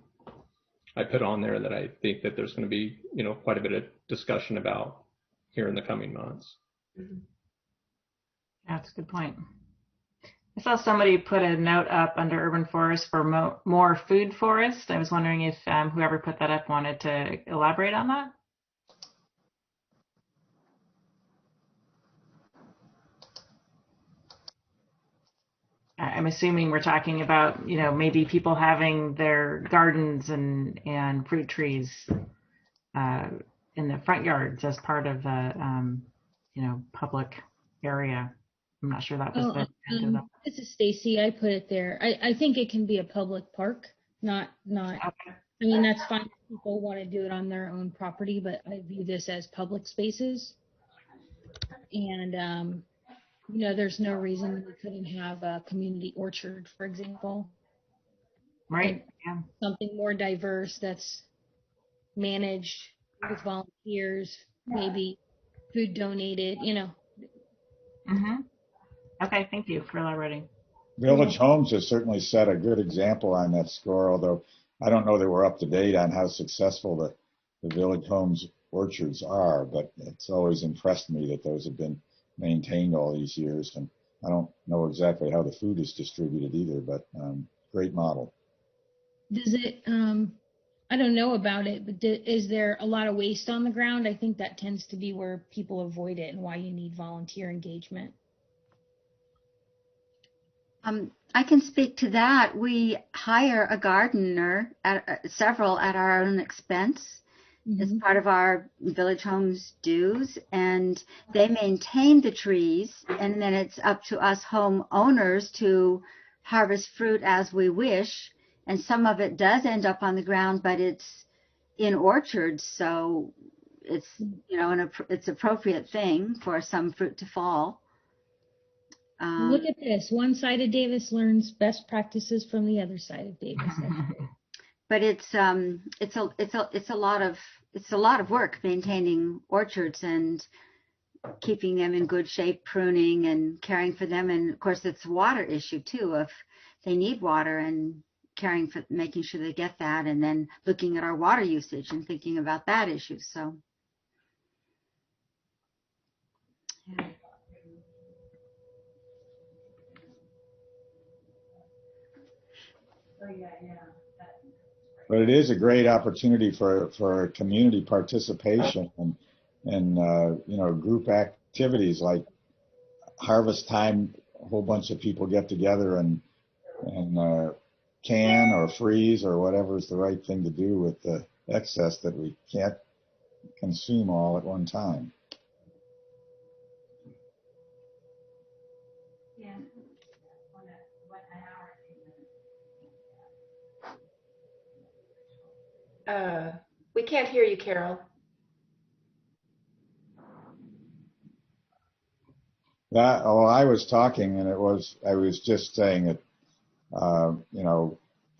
I put on there that I think that there's going to be quite a bit of discussion about here in the coming months. That's a good point. I saw somebody put a note up under urban forest for more food forest. I was wondering if whoever put that up wanted to elaborate on that. I'm assuming we're talking about, maybe people having their gardens and fruit trees in the front yards as part of the, public area. I'm not sure that was this is Stacy. I put it there. I think it can be a public park, not. Okay. I mean, that's fine if people want to do it on their own property, but I view this as public spaces. And there's no reason we couldn't have a community orchard, for example. Right. Yeah. Something more diverse that's managed with volunteers, maybe food donated, Mm-hmm. Okay, thank you for elaborating. Village Homes has certainly set a good example on that score, although I don't know that we're up to date on how successful the Village Homes orchards are, but it's always impressed me that those have been maintained all these years, and I don't know exactly how the food is distributed either, but great model. Does it, I don't know about it, but is there a lot of waste on the ground? I think that tends to be where people avoid it and why you need volunteer engagement. I can speak to that. We hire a gardener, several at our own expense. As part of our Village Homes dues, and they maintain the trees, and then it's up to us homeowners to harvest fruit as we wish, and some of it does end up on the ground, but it's in orchards, so it's it's appropriate thing for some fruit to fall. Look at this. One side of Davis learns best practices from the other side of Davis. But it's a lot of work maintaining orchards and keeping them in good shape, pruning and caring for them, and of course it's a water issue too. If they need water, and making sure they get that, and then looking at our water usage and thinking about that issue. So, yeah. But it is a great opportunity for community participation and group activities like harvest time. A whole bunch of people get together and can or freeze or whatever is the right thing to do with the excess that we can't consume all at one time. We can't hear you, Carol. I was talking, and I was just saying that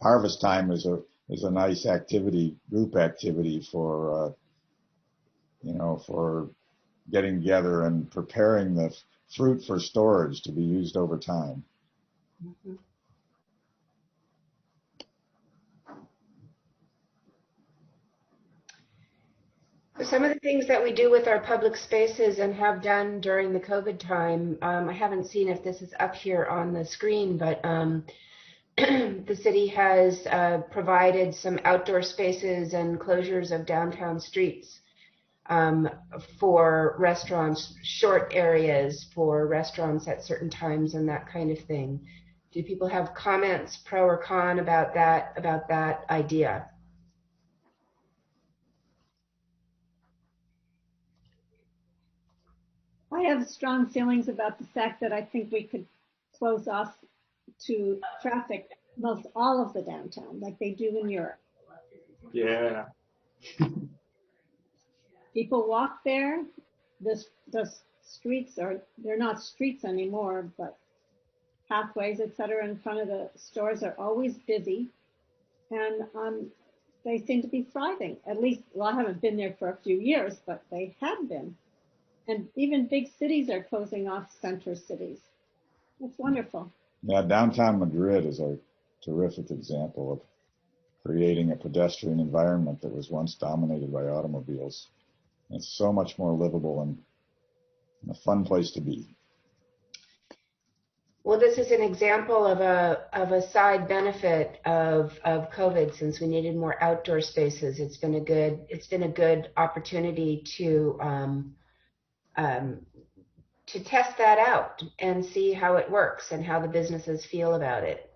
harvest time is a nice activity, group activity for for getting together and preparing the fruit for storage to be used over time. Mm-hmm. Some of the things that we do with our public spaces and have done during the COVID time, I haven't seen if this is up here on the screen, but the city has provided some outdoor spaces and closures of downtown streets for restaurants, short areas for restaurants at certain times and that kind of thing. Do people have comments, pro or con, about that idea? I have strong feelings about the fact that I think we could close off to traffic most all of the downtown, like they do in Europe. Yeah. People walk there. The streets they're not streets anymore, but pathways, etc., in front of the stores are always busy, and they seem to be thriving. At least, well, I haven't been there for a few years, but they have been. And even big cities are closing off center cities. It's wonderful. Yeah, downtown Madrid is a terrific example of creating a pedestrian environment that was once dominated by automobiles. It's so much more livable and a fun place to be. Well, this is an example of a side benefit of COVID. Since we needed more outdoor spaces, it's been a good opportunity to test that out and see how it works and how the businesses feel about it.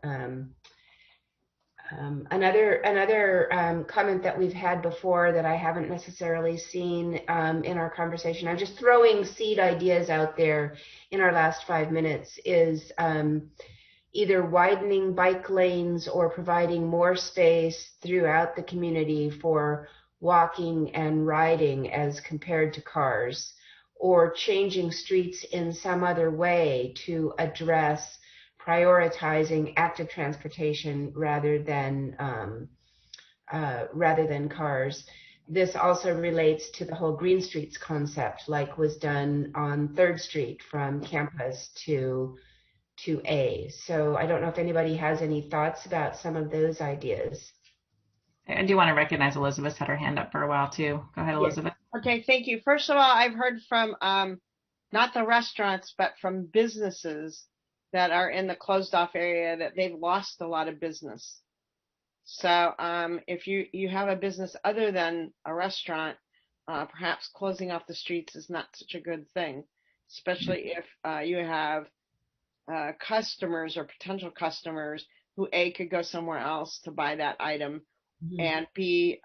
Another comment that we've had before that I haven't necessarily seen in our conversation, I'm just throwing seed ideas out there in our last 5 minutes, is either widening bike lanes or providing more space throughout the community for walking and riding as compared to cars, or changing streets in some other way to address prioritizing active transportation rather than cars. This also relates to the whole Green Streets concept, like was done on 3rd Street from campus to A. So I don't know if anybody has any thoughts about some of those ideas. I do want to recognize Elizabeth had her hand up for a while too. Go ahead, Elizabeth. Okay, thank you. First of all, I've heard from not the restaurants, but from businesses that are in the closed off area that they've lost a lot of business. So if you have a business other than a restaurant, perhaps closing off the streets is not such a good thing, especially if you have customers or potential customers who A, could go somewhere else to buy that item, mm-hmm. and B,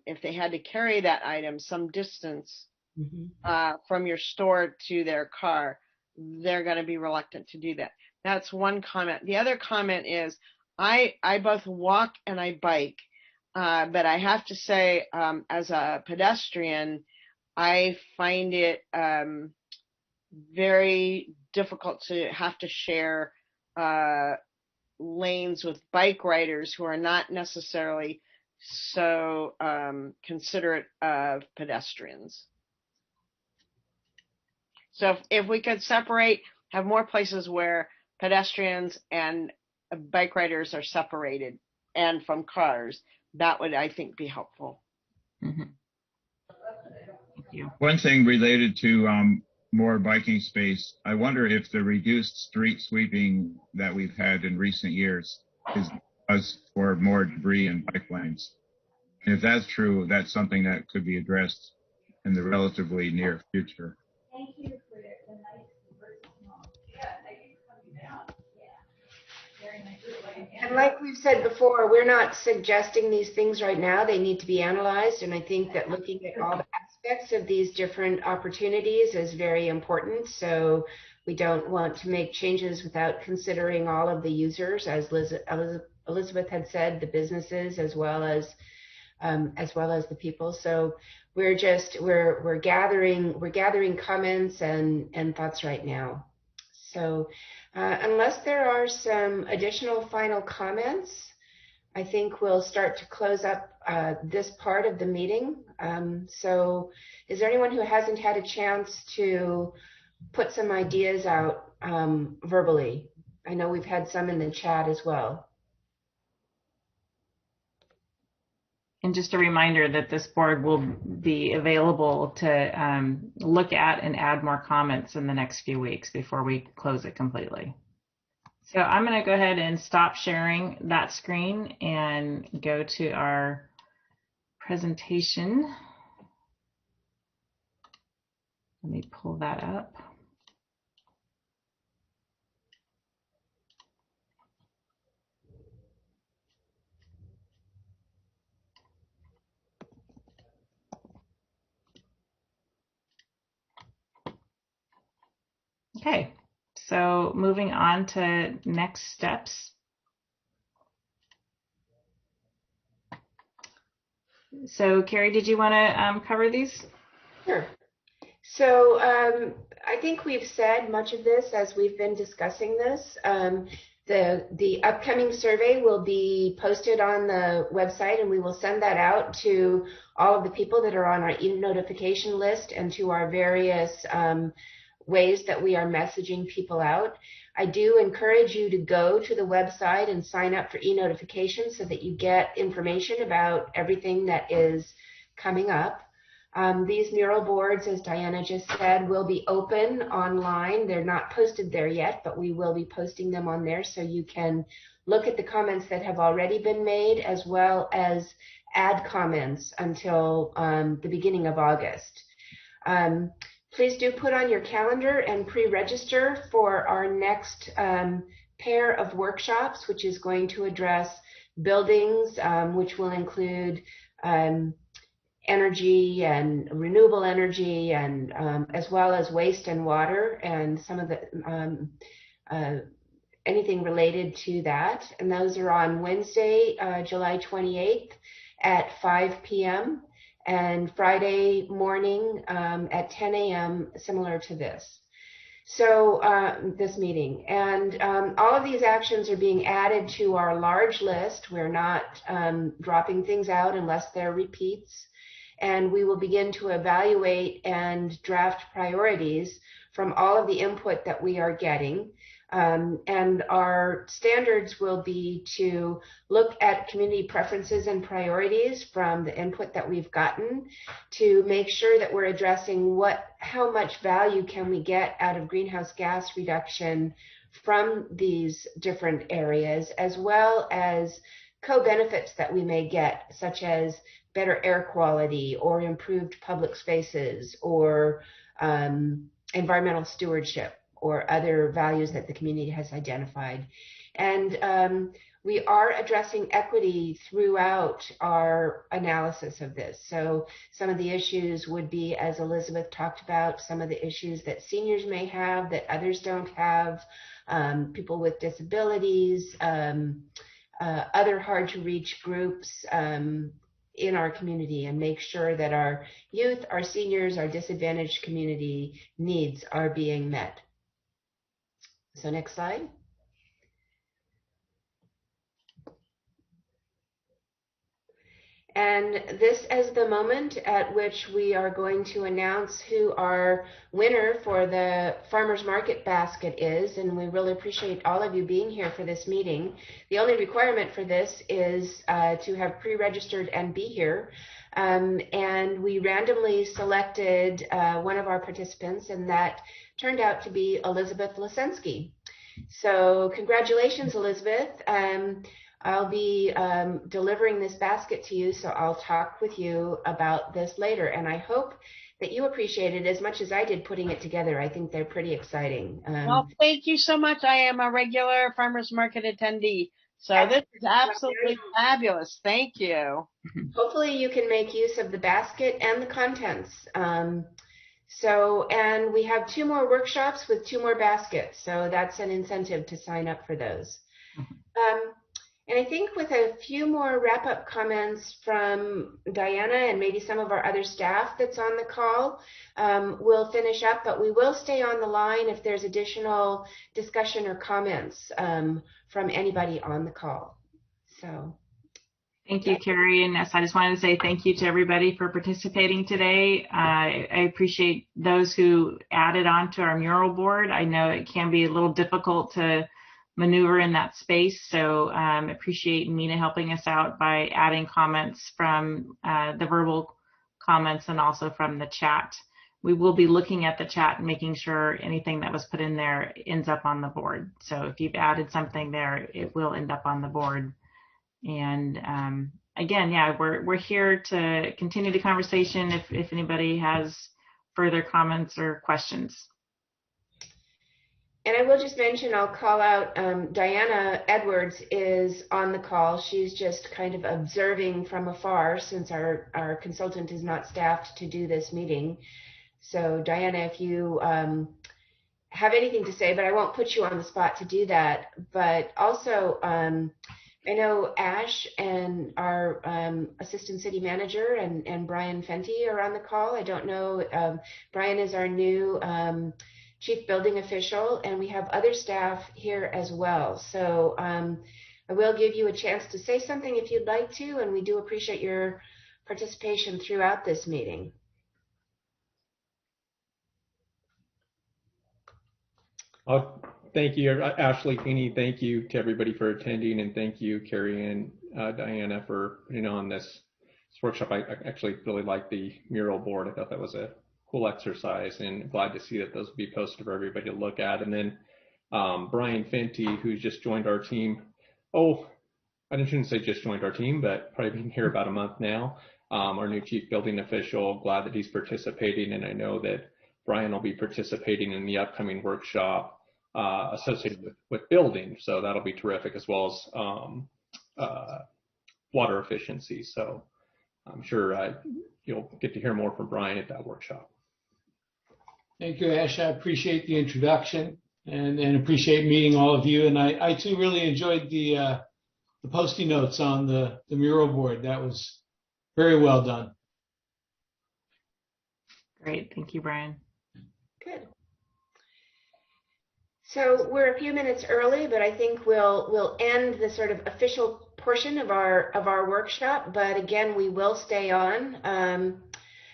if they had to carry that item some distance mm-hmm. From your store to their car, they're going to be reluctant to do that. That's one comment. The other comment is I both walk and I bike, but I have to say, as a pedestrian, I find it very difficult to have to share lanes with bike riders who are not necessarily so considerate of pedestrians. So if we could separate, have more places where pedestrians and bike riders are separated and from cars, that would, I think, be helpful. Mm-hmm. Thank you. One thing related to more biking space, I wonder if the reduced street sweeping that we've had in recent years is cause for more debris in bike lanes. And if that's true, that's something that could be addressed in the relatively near future. Thank you for the nice And like we've said before, we're not suggesting these things right now. They need to be analyzed. And I think that looking at all the aspects of these different opportunities is very important. So we don't want to make changes without considering all of the users, as Elizabeth had said, the businesses as well as the people. So we're gathering comments and thoughts right now. So unless there are some additional final comments, I think we'll start to close up this part of the meeting. So is there anyone who hasn't had a chance to put some ideas out verbally? I know we've had some in the chat as well. And just a reminder that this board will be available to look at and add more comments in the next few weeks before we close it completely. So I'm going to go ahead and stop sharing that screen and go to our presentation. Let me pull that up. Okay, so moving on to next steps. So Carrie, did you want to cover these? Sure. So I think we've said much of this as we've been discussing this. The upcoming survey will be posted on the website, and we will send that out to all of the people that are on our e-notification list and to our various ways that we are messaging people out. I do encourage you to go to the website and sign up for e-notifications so that you get information about everything that is coming up. These mural boards, as Diana just said, will be open online. They're not posted there yet, but we will be posting them on there so you can look at the comments that have already been made as well as add comments until the beginning of August. Please do put on your calendar and pre-register for our next pair of workshops, which is going to address buildings, which will include energy and renewable energy, and as well as waste and water and some of the anything related to that. And those are on Wednesday, July 28th at 5 p.m. and Friday morning at 10 a.m. similar to this. So this meeting, and all of these actions are being added to our large list. We're not dropping things out unless they're repeats. And we will begin to evaluate and draft priorities from all of the input that we are getting. And our standards will be to look at community preferences and priorities from the input that we've gotten to make sure that we're addressing how much value can we get out of greenhouse gas reduction from these different areas, as well as co-benefits that we may get, such as better air quality or improved public spaces or environmental stewardship or other values that the community has identified. And we are addressing equity throughout our analysis of this. So some of the issues would be, as Elizabeth talked about, some of the issues that seniors may have that others don't have, people with disabilities, other hard to reach groups in our community, and make sure that our youth, our seniors, our disadvantaged community needs are being met. So next slide. And this is the moment at which we are going to announce who our winner for the Farmers Market basket is, and we really appreciate all of you being here for this meeting. The only requirement for this is to have pre-registered and be here. And we randomly selected one of our participants, and that turned out to be Elizabeth Lesensky. So congratulations, Elizabeth. I'll be delivering this basket to you, so I'll talk with you about this later. And I hope that you appreciate it as much as I did putting it together. I think they're pretty exciting. Well, thank you so much. I am a regular farmers market attendee, So this is absolutely fabulous. Thank you. Hopefully you can make use of the basket and the contents. And we have 2 more workshops with 2 more baskets. So that's an incentive to sign up for those. And I think with a few more wrap-up comments from Diana and maybe some of our other staff that's on the call, we'll finish up, but we will stay on the line if there's additional discussion or comments from anybody on the call. So. Thank you, Carrie. And yes, I just wanted to say thank you to everybody for participating today. I appreciate those who added on to our mural board. I know it can be a little difficult to maneuver in that space. So appreciate Mina helping us out by adding comments from the verbal comments and also from the chat. We will be looking at the chat and making sure anything that was put in there ends up on the board. So if you've added something there, it will end up on the board. And again, yeah, we're here to continue the conversation if anybody has further comments or questions. And I will just mention, I'll call out Diana Edwards is on the call. She's just kind of observing from afar since our consultant is not staffed to do this meeting. So Diana, if you have anything to say, but I won't put you on the spot to do that. But also, I know Ash and our assistant city manager and Brian Fenty are on the call. I don't know, Brian is our new chief building official, and we have other staff here as well. So I will give you a chance to say something if you'd like to, and we do appreciate your participation throughout this meeting. Thank you, Ashley Feeney. Thank you to everybody for attending, and thank you, Carrie and Diana, for putting on this workshop. I actually really liked the mural board. I thought that was a cool exercise, and glad to see that those will be posted for everybody to look at. And then Brian Fenty, who's just joined our team. Oh, I shouldn't say just joined our team, but probably been here about a month now. Our new chief building official. Glad that he's participating, and I know that Brian will be participating in the upcoming workshop associated with building, so that'll be terrific, as well as water efficiency. So I'm sure you'll get to hear more from Brian at that workshop. Thank you, Ash. I appreciate the introduction and appreciate meeting all of you. And I too really enjoyed the Post-it notes on the mural board. That was very well done. Great. Thank you, Brian. Good. So we're a few minutes early, but I think we'll end the sort of official portion of our workshop. But again, we will stay on.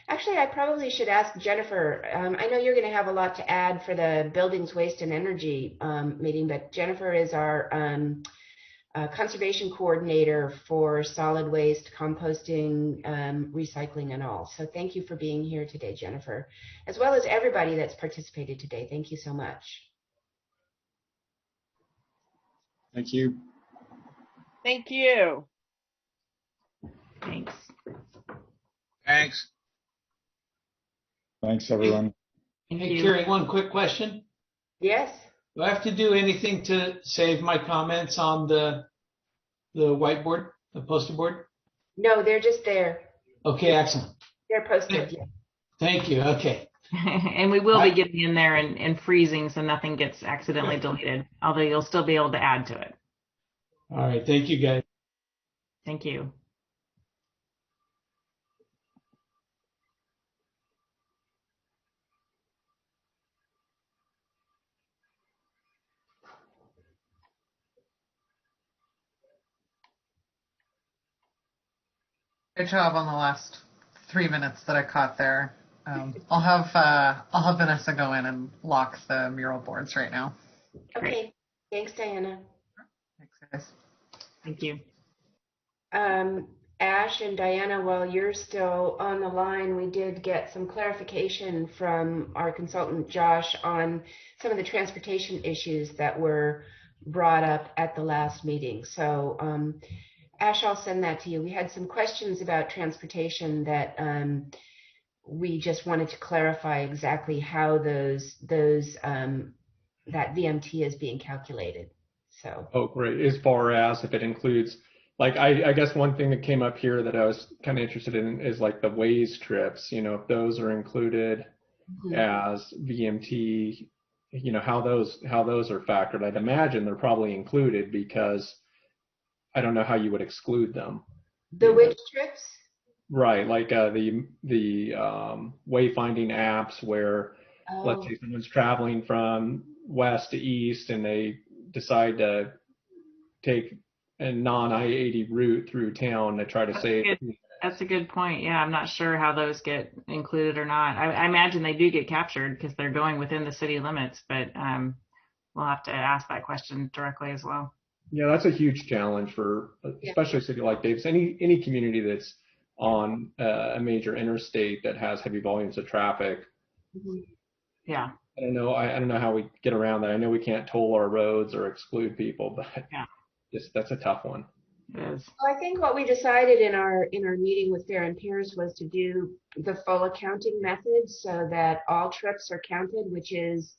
Actually, I probably should ask Jennifer. I know you're going to have a lot to add for the Buildings, Waste, and Energy meeting, but Jennifer is our conservation coordinator for solid waste, composting, recycling, and all. So thank you for being here today, Jennifer, as well as everybody that's participated today. Thank you so much. Thank you. Thank you. Thanks. Thanks. Thanks, everyone. Hey, Carrie, one quick question. Yes. Do I have to do anything to save my comments on the whiteboard, the poster board? No, they're just there. Okay, excellent. They're posted. Yeah. Thank you. Okay. And we will be getting in there and freezing so nothing gets accidentally deleted, although you'll still be able to add to it. All right. Thank you, guys. Thank you. Good job on the last 3 minutes that I caught there. I'll have Vanessa go in and lock the mural boards right now. Okay. Thanks, Diana. Thanks, guys. Thank you. Ash and Diana, while you're still on the line, we did get some clarification from our consultant Josh on some of the transportation issues that were brought up at the last meeting. So Ash, I'll send that to you. We had some questions about transportation that we just wanted to clarify exactly how that VMT is being calculated. So. Oh, great. As far as if it includes, like, I guess one thing that came up here that I was kind of interested in is like the Waze trips, if those are included as VMT, how those are factored. I'd imagine they're probably included because I don't know how you would exclude them. The which trips? Right, like the wayfinding apps where, let's say someone's traveling from west to east and they decide to take a non-I-80 route through town to try to save. That's a good point. Yeah, I'm not sure how those get included or not. I imagine they do get captured because they're going within the city limits, but we'll have to ask that question directly as well. Yeah, that's a huge challenge for especially a city like Davis. Any community that's on a major interstate that has heavy volumes of traffic. Yeah. I don't know how we get around that. I know we can't toll our roads or exclude people, but that's a tough one. It is. Well, I think what we decided in our meeting with Fair and Peers was to do the full accounting method so that all trips are counted, which is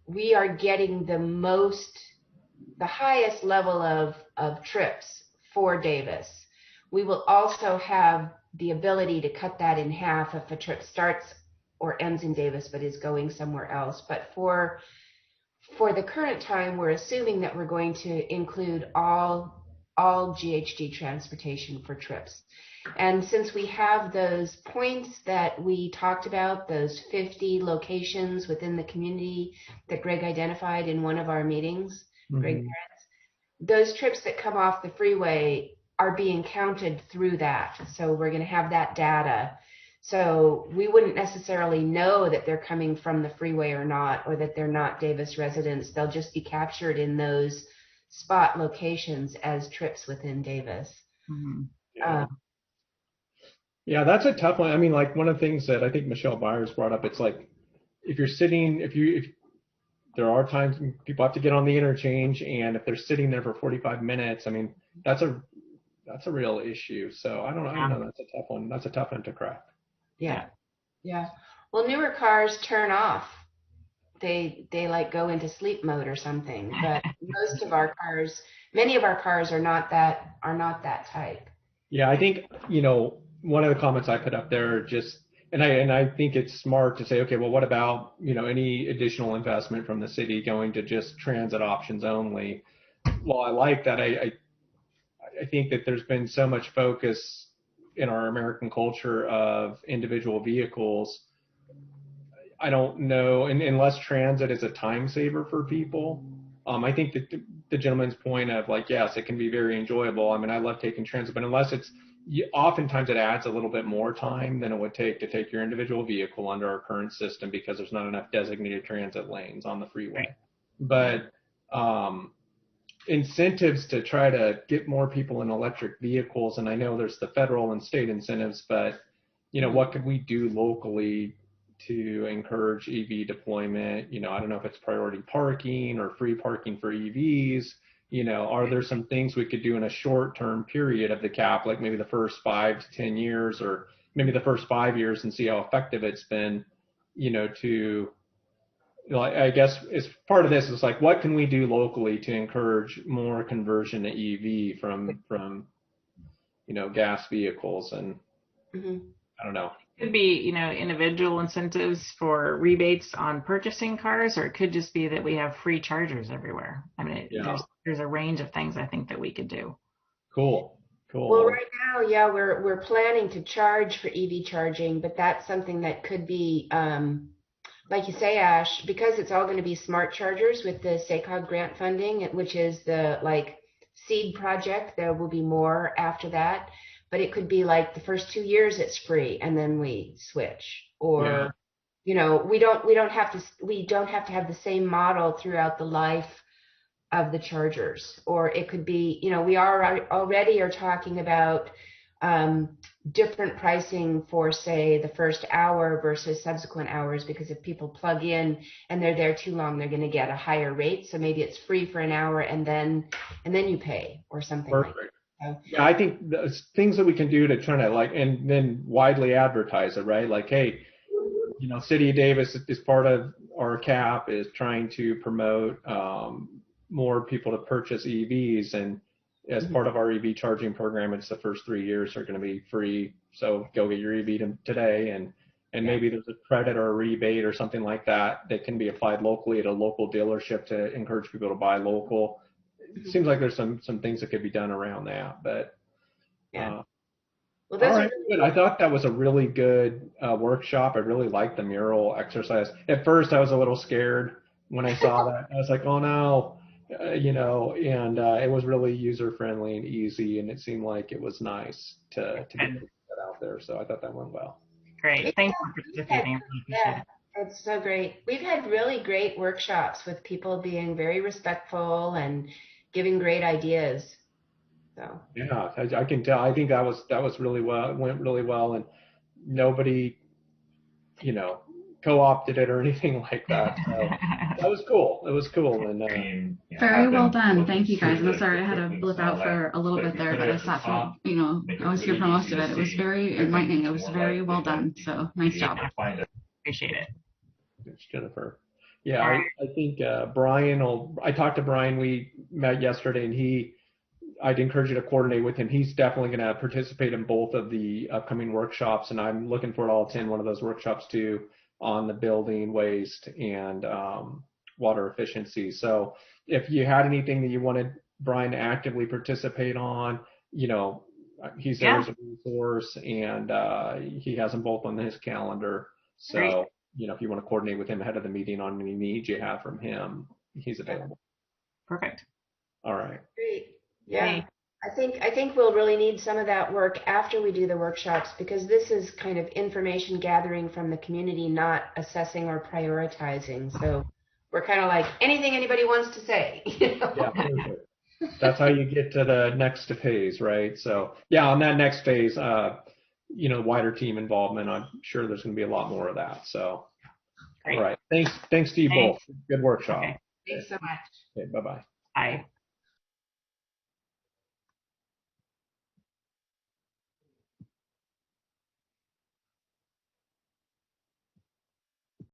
we are getting the highest level of trips for Davis. We will also have the ability to cut that in half if a trip starts or ends in Davis but is going somewhere else. But for the current time, we're assuming that we're going to include all GHG transportation for trips. And since we have those points that we talked about, those 50 locations within the community that Greg identified in one of our meetings, Greg, those trips that come off the freeway are being counted through that. So we're going to have that data. So we wouldn't necessarily know that they're coming from the freeway or not, or that they're not Davis residents. They'll just be captured in those spot locations as trips within Davis. Yeah, that's a tough one. I mean, like one of the things that I think Michelle Byers brought up, it's like if there are times people have to get on the interchange, and if they're sitting there for 45 minutes, I mean, that's a real issue. So I don't know. That's a tough one. That's a tough one to crack. Yeah. Well, newer cars turn off. They like go into sleep mode or something. But many of our cars are not that type. Yeah, I think one of the comments I put up there and I think it's smart to say, okay, well, what about any additional investment from the city going to just transit options only? Well, I like that. I think that there's been so much focus in our American culture of individual vehicles. I don't know, unless transit is a time saver for people. I think that the gentleman's point of like, yes, it can be very enjoyable. I mean, I love taking transit, but unless oftentimes it adds a little bit more time than it would take to take your individual vehicle under our current system because there's not enough designated transit lanes on the freeway. But incentives to try to get more people in electric vehicles, and I know there's the federal and state incentives, but what could we do locally to encourage EV deployment? I don't know if it's priority parking or free parking for EVs. Are there some things we could do in a short-term period of the cap, like maybe the first 5 to 10 years, or maybe the first 5 years, and see how effective it's been, I guess as part of this is like, what can we do locally to encourage more conversion to EV from gas vehicles? And I don't know. It could be, individual incentives for rebates on purchasing cars, or it could just be that we have free chargers everywhere. I mean, there's a range of things I think that we could do. Cool. Well, right now, we're planning to charge for EV charging, but that's something that could be, like you say, Ash, because it's all going to be smart chargers with the SACOG grant funding, which is the seed project. There will be more after that. But it could be like the first 2 years it's free and then we switch, or we don't have to have the same model throughout the life of the chargers. Or it could be, we already are talking about different pricing for, say, the first hour versus subsequent hours, because if people plug in and they're there too long, they're going to get a higher rate. So maybe it's free for an hour and then you pay or something. Perfect. Like that. Yeah, I think the things that we can do to try to and then widely advertise it, right? Like, hey, City of Davis is part of RCAP is trying to promote more people to purchase EVs, and as part of our EV charging program, it's the first 3 years are going to be free. So go get your EV today, and maybe there's a credit or a rebate or something like that that can be applied locally at a local dealership to encourage people to buy local. It seems like there's some things that could be done around that, but Well, all right, good. I thought that was a really good workshop. I really liked the mural exercise. At first, I was a little scared when I saw that. I was like, oh no, and it was really user friendly and easy, and it seemed like it was nice to get that out there. So I thought that went well. Great. Thanks for participating. Yeah, it's so great. We've had really great workshops with people being very respectful and giving great ideas. So yeah, I can tell. I think that was really well. It went really well, and nobody, co-opted it or anything like that. So that was cool. It was cool, and very well done. Thank you guys. I'm sorry I had to blip out for a little bit there, but I sat for I was here for most of it. It was very enlightening. It was very well done. So nice job. Appreciate it. It's Jennifer. Yeah, I think Brian I talked to Brian. We met yesterday, and I'd encourage you to coordinate with him. He's definitely going to participate in both of the upcoming workshops, and I'm looking forward to all attend one of those workshops too on the building waste and water efficiency. So if you had anything that you wanted Brian to actively participate on, he's there as a resource, and he has them both on his calendar. So, Great. If you want to coordinate with him ahead of the meeting on any needs you have from him, he's available. Perfect. All right. Great. Yeah. I think we'll really need some of that work after we do the workshops, because this is kind of information gathering from the community, not assessing or prioritizing. So we're kind of like anything anybody wants to say. Yeah, perfect. That's how you get to the next phase, right? So yeah, on that next phase, wider team involvement, I'm sure there's going to be a lot more of that. So, Great. All right. Thanks to you both. Good workshop. Okay. Thanks so much. Okay, bye-bye. Bye.